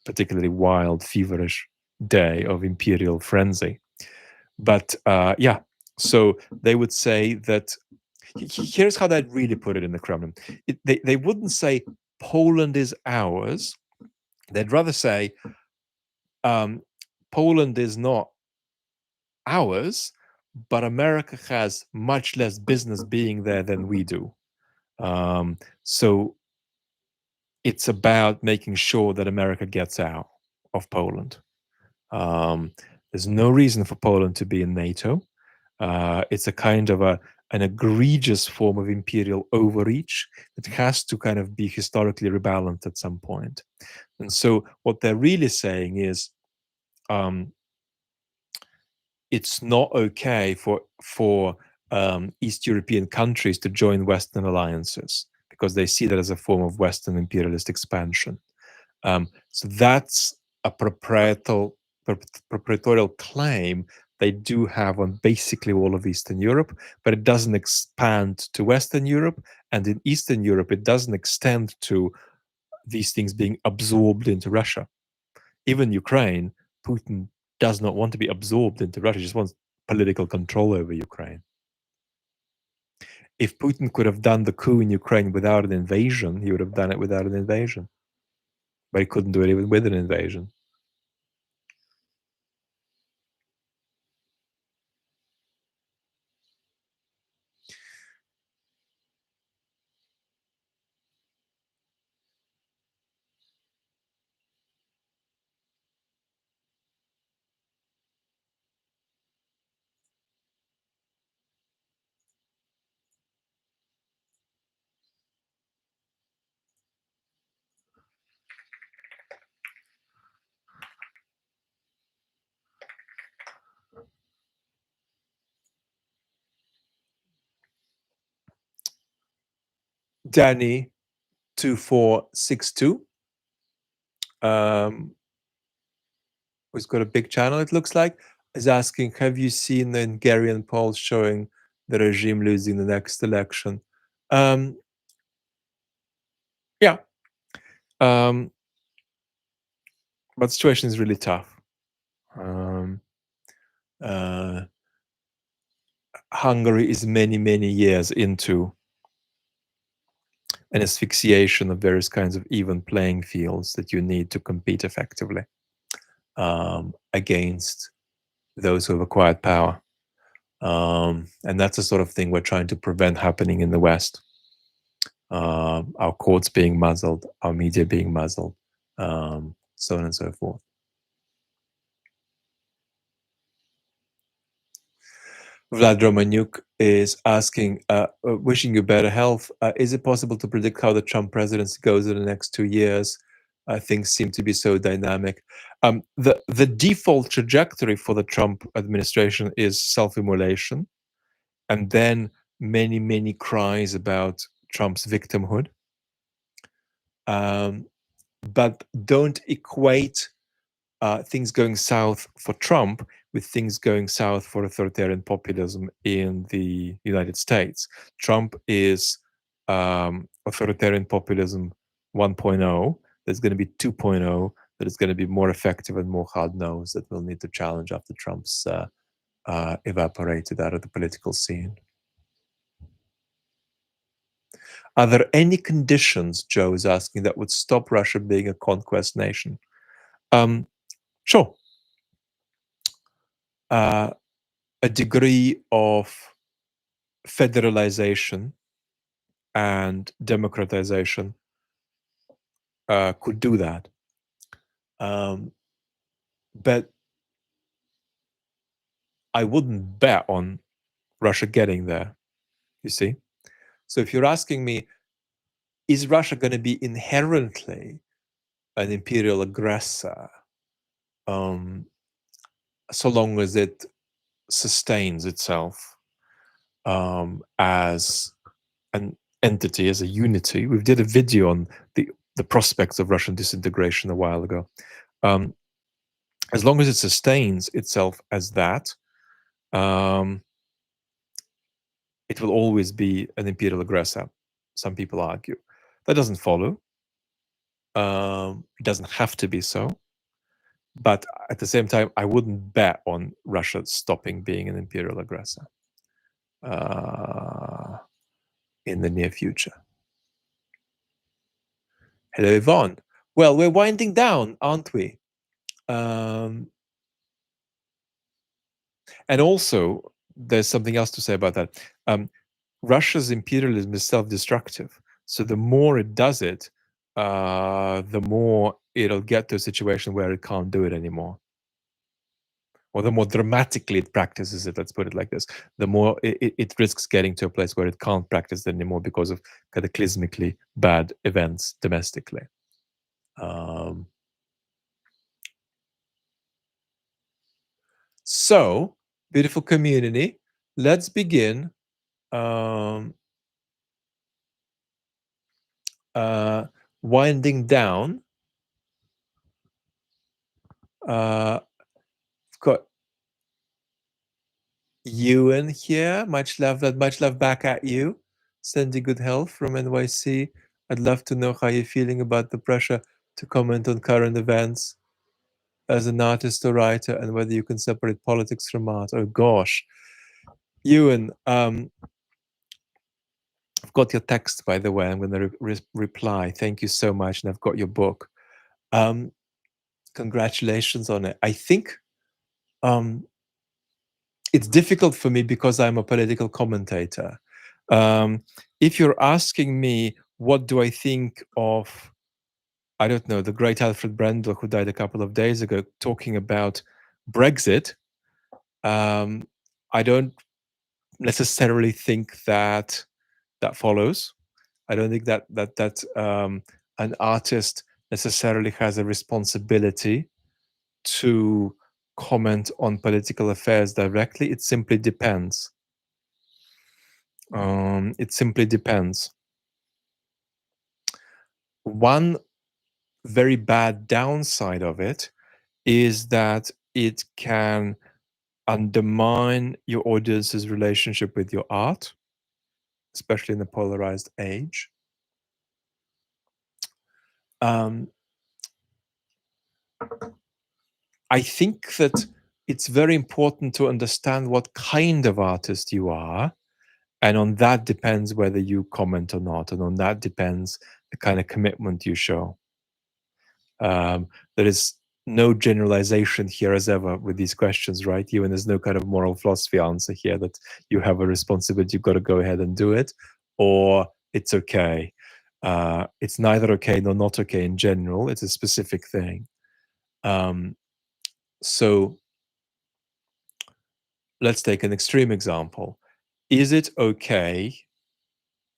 particularly wild, feverish day of imperial frenzy. But yeah, so they would say that here's how they'd really put it in the Kremlin. They wouldn't say Poland is ours. They'd rather say Poland is not ours, but America has much less business being there than we do. So it's about making sure that America gets out of Poland. There's no reason for Poland to be in NATO. It's a kind of an egregious form of imperial overreach that has to kind of be historically rebalanced at some point. And so what they're really saying is it's not okay for East European countries to join Western alliances because they see that as a form of Western imperialist expansion. So that's a proprietorial claim they do have on basically all of Eastern Europe, but it doesn't expand to Western Europe. And in Eastern Europe, it doesn't extend to these things being absorbed into Russia. Even Ukraine, Putin does not want to be absorbed into Russia, he just wants political control over Ukraine. If Putin could have done the coup in Ukraine without an invasion, he would have done it without an invasion. But he couldn't do it even with an invasion. Danny 2462, who's got a big channel, it looks like, is asking, have you seen the Hungarian polls showing the regime losing the next election? Yeah. But the situation is really tough. Hungary is many, many years into an asphyxiation of various kinds of even playing fields that you need to compete effectively against those who have acquired power. And that's the sort of thing we're trying to prevent happening in the West. Our courts being muzzled, our media being muzzled, so on and so forth. Vlad Romanyuk is asking, wishing you better health. Is it possible to predict how the Trump presidency goes in the next 2 years? Things seem to be so dynamic. The default trajectory for the Trump administration is self-immolation, and then many, many cries about Trump's victimhood. But don't equate things going south for Trump with things going south for authoritarian populism in the United States. Trump is authoritarian populism 1.0. There's going to be 2.0 that is going to be more effective and more hard-nosed that we'll need to challenge after Trump's evaporated out of the political scene. Are there any conditions, Joe is asking, that would stop Russia being a conquest nation? Sure. A degree of federalization and democratization could do that. But I wouldn't bet on Russia getting there, you see? So if you're asking me, is Russia going to be inherently an imperial aggressor so long as it sustains itself as an entity, as a unity? We did a video on the prospects of Russian disintegration a while ago. As long as it sustains itself as that, it will always be an imperial aggressor, some people argue. That doesn't follow. It doesn't have to be so. But at the same time, I wouldn't bet on Russia stopping being an imperial aggressor in the near future. Hello, Yvonne. Well, we're winding down, aren't we? And also, there's something else to say about that. Russia's imperialism is self-destructive. So the more it does it, the more it'll get to a situation where it can't do it anymore. Or the more dramatically it practices it, let's put it like this, the more it risks getting to a place where it can't practice it anymore because of cataclysmically bad events domestically. So, beautiful community, let's begin winding down. Got Ewan here. Much love, much love back at you. Sending good health from NYC. I'd love to know how you're feeling about the pressure to comment on current events as an artist or writer, and whether you can separate politics from art. Oh gosh, Ewan, I've got your text, by the way. I'm going to reply. Thank you so much, and I've got your book. Congratulations on it. I think it's difficult for me because I'm a political commentator. If you're asking me, what do I think of, I don't know, the great Alfred Brendel, who died a couple of days ago, talking about Brexit, I don't necessarily think that that follows. I don't think that an artist necessarily has a responsibility to comment on political affairs directly. It simply depends. It simply depends. One very bad downside of it is that it can undermine your audience's relationship with your art, especially in a polarized age. I think that it's very important to understand what kind of artist you are. And on that depends whether you comment or not. And on that depends the kind of commitment you show. There is no generalization here as ever with these questions, right? You, and there's no kind of moral philosophy answer here that you have a responsibility, you've got to go ahead and do it, or it's okay. It's neither okay nor not okay in general. It's a specific thing. So let's take an extreme example. Is it okay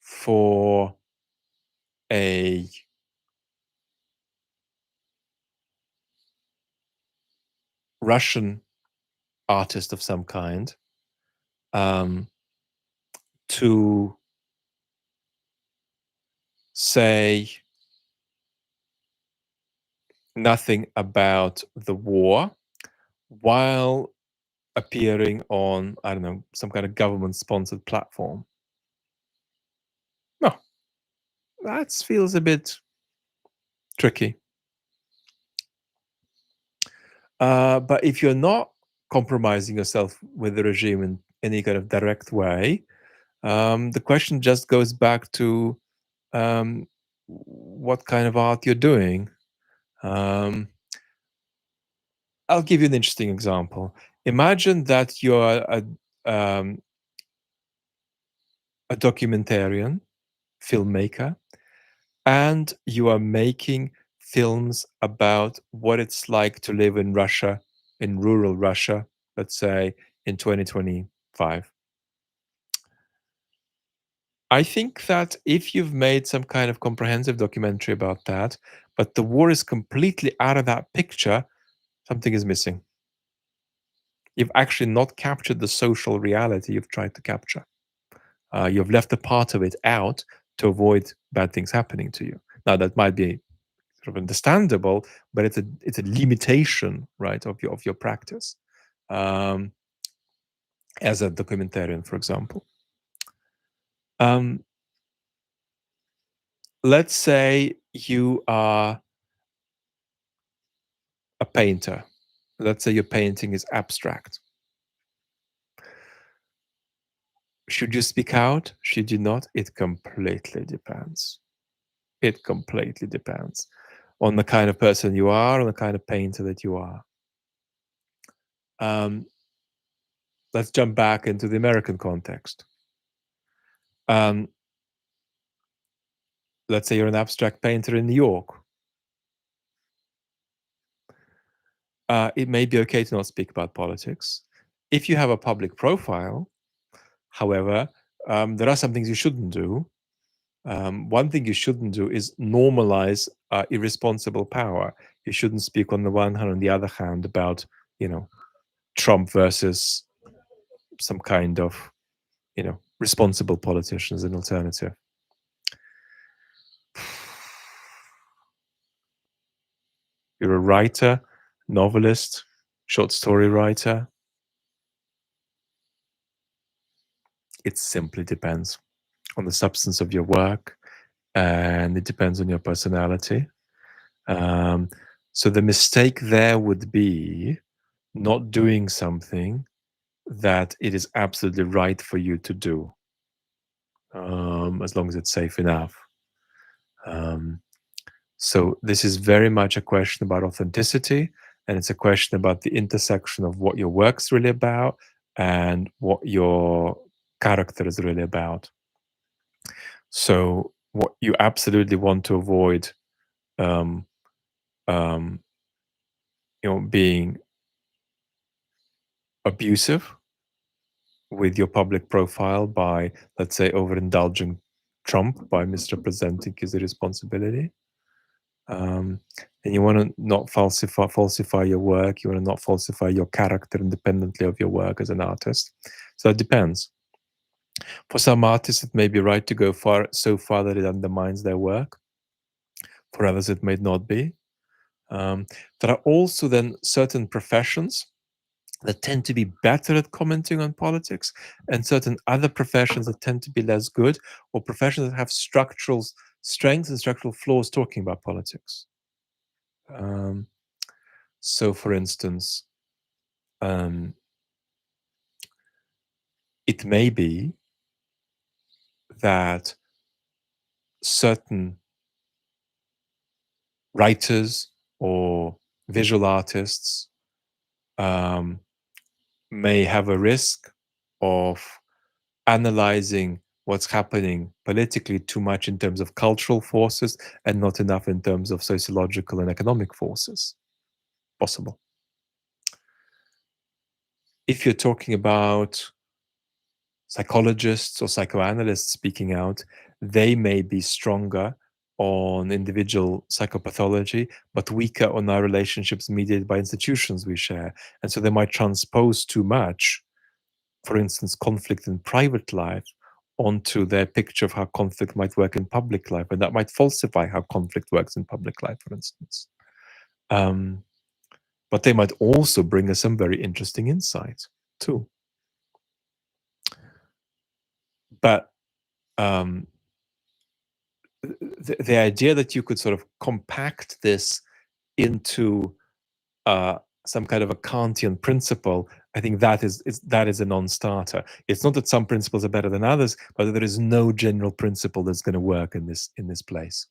for a Russian artist of some kind to say nothing about the war while appearing on, I don't know, some kind of government-sponsored platform? No, that feels a bit tricky. But if you're not compromising yourself with the regime in any kind of direct way, the question just goes back to what kind of art you're doing. I'll give you an interesting example. Imagine that you're a documentarian, filmmaker, and you are making films about what it's like to live in Russia, in rural Russia, let's say in 2025. I think that if you've made some kind of comprehensive documentary about that, but the war is completely out of that picture, something is missing. You've actually not captured the social reality you've tried to capture. You've left a part of it out to avoid bad things happening to you. Now that might be sort of understandable, but it's a limitation, right, of your practice as a documentarian, for example. Let's say you are a painter. Let's say your painting is abstract. Should you speak out? Should you not? It completely depends. It completely depends on the kind of person you are, on the kind of painter that you are. Let's jump back into the American context. Let's say you're an abstract painter in New York. It may be okay to not speak about politics. If you have a public profile, however, there are some things you shouldn't do. One thing you shouldn't do is normalize irresponsible power. You shouldn't speak on the one hand, on the other hand, about, Trump versus some kind of, responsible politician as an alternative. You're a writer, novelist, short story writer. It simply depends on the substance of your work, and it depends on your personality. So the mistake there would be not doing something that it is absolutely right for you to do, as long as it's safe enough. So this is very much a question about authenticity, and it's a question about the intersection of what your work's really about and what your character is really about. So what you absolutely want to avoid, um, um, being abusive with your public profile by, let's say, overindulging Trump by misrepresenting his responsibility. And you want to not falsify your work. You want to not falsify your character independently of your work as an artist. So it depends. For some artists, it may be right to go so far that it undermines their work. For others, it may not be. There are also then certain professions that tend to be better at commenting on politics, and certain other professions that tend to be less good, or professions that have structural strengths and structural flaws talking about politics. So, for instance, it may be that certain writers or visual artists may have a risk of analyzing what's happening politically too much in terms of cultural forces and not enough in terms of sociological and economic forces. Possible. If you're talking about psychologists or psychoanalysts speaking out, they may be stronger on individual psychopathology, but weaker on our relationships mediated by institutions we share. And so they might transpose too much, for instance, conflict in private life, onto their picture of how conflict might work in public life. And that might falsify how conflict works in public life, for instance. But they might also bring us some very interesting insight, too. But the idea that you could sort of compact this into some kind of a Kantian principle, I think that is a non-starter. It's not that some principles are better than others, but that there is no general principle that's going to work in this place.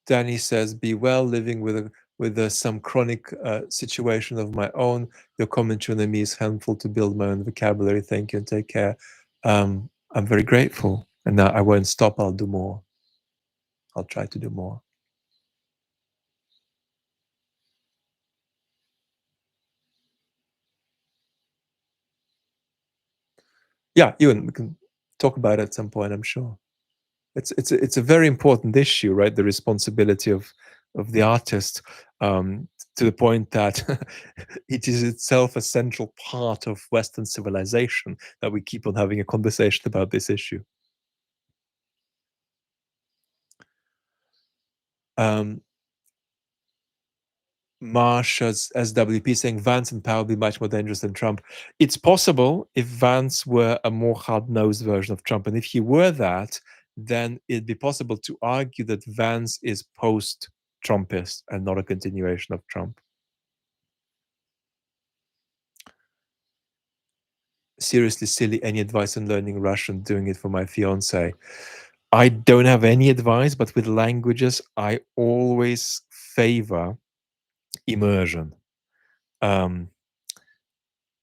Danny says, "Be well, living with some chronic situation of my own. Your commentary on me is helpful to build my own vocabulary. Thank you and take care." I'm very grateful, and I won't stop. I'll do more. I'll try to do more. Yeah, Ewan, we can talk about it at some point, I'm sure. It's a very important issue, right? The responsibility of the artist, to the point that it is itself a central part of Western civilization that we keep on having a conversation about this issue. Marsha's SWP saying Vance and Powell will be much more dangerous than Trump. It's possible if Vance were a more hard-nosed version of Trump. And if he were that, then it'd be possible to argue that Vance is post-Trumpist and not a continuation of Trump. Seriously, silly, any advice on learning Russian, doing it for my fiance? I don't have any advice, but with languages, I always favor immersion. When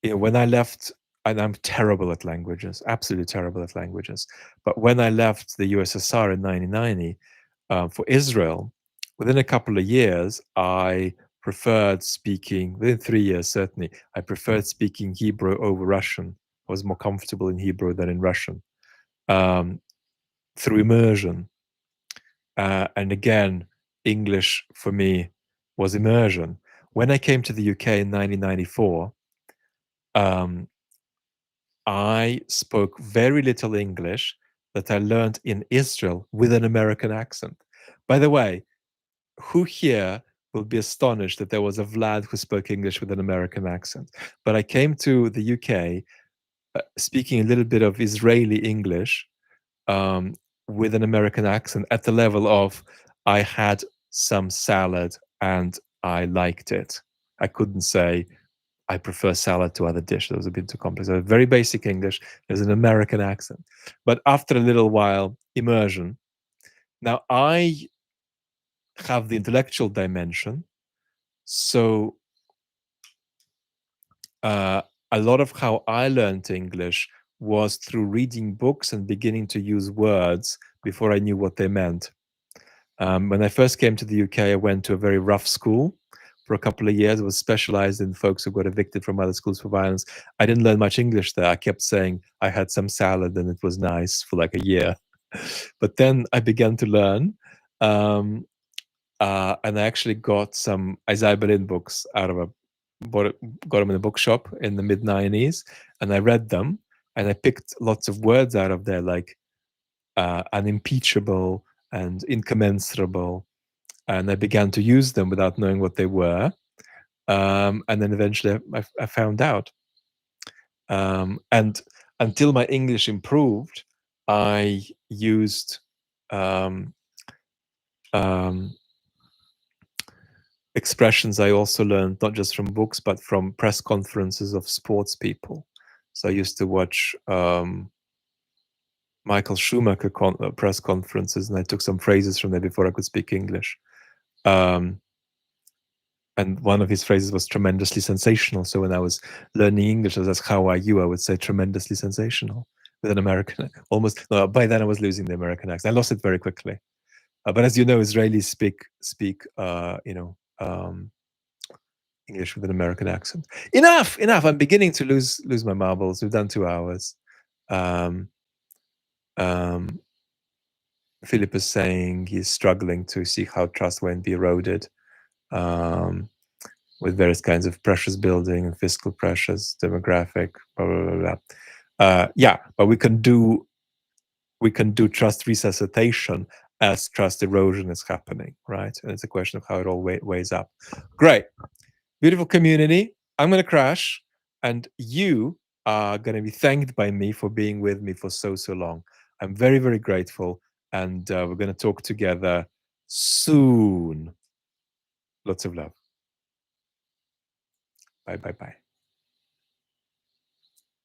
I left, and I'm terrible at languages, absolutely terrible at languages. But when I left the USSR in 1990 for Israel, within a couple of years, I preferred speaking, within 3 years certainly, I preferred speaking Hebrew over Russian. I was more comfortable in Hebrew than in Russian, through immersion. And again, English for me was immersion. When I came to the UK in 1994, I spoke very little English that I learned in Israel with an American accent. By the way, who here will be astonished that there was a Vlad who spoke English with an American accent? But I came to the UK speaking a little bit of Israeli English um, with an American accent at the level of I had some salad and I liked it. I couldn't say I prefer salad to other dishes. That was a bit too complex. So very basic English. There's an American accent. But after a little while, immersion. Now I have the intellectual dimension. So uh, a lot of how I learned English was through reading books and beginning to use words before I knew what they meant. When I first came to the UK, I went to a very rough school for a couple of years. It was specialized in folks who got evicted from other schools for violence. I didn't learn much English there. I kept saying I had some salad and it was nice for like a year. But then I began to learn. Um, and I actually got some Isaiah Berlin books out of got them in a bookshop in the mid 90s, and I read them, and I picked lots of words out of there like unimpeachable and incommensurable, and I began to use them without knowing what they were, and then eventually I found out, and until my English improved, I used um, um, expressions I also learned not just from books but from press conferences of sports people. So I used to watch Michael Schumacher press conferences, and I took some phrases from there before I could speak English. And one of his phrases was tremendously sensational. So when I was learning English, I was asked, "How are you?" I would say tremendously sensational with an American, almost. No, by then I was losing the American accent. I lost it very quickly. But as you know, Israelis speak English with an American accent. Enough. I'm beginning to lose my marbles. We've done 2 hours. Um, um, Philip is saying he's struggling to see how trust won't be eroded um, with various kinds of pressures building and fiscal pressures, demographic, blah blah blah. Blah. Yeah, but we can do trust resuscitation as trust erosion is happening, right? And it's a question of how it all weighs up. Great. Beautiful community. I'm going to crash, and you are going to be thanked by me for being with me for so long. I'm very, very grateful, and we're going to talk together soon. Lots of love. Bye, bye, bye.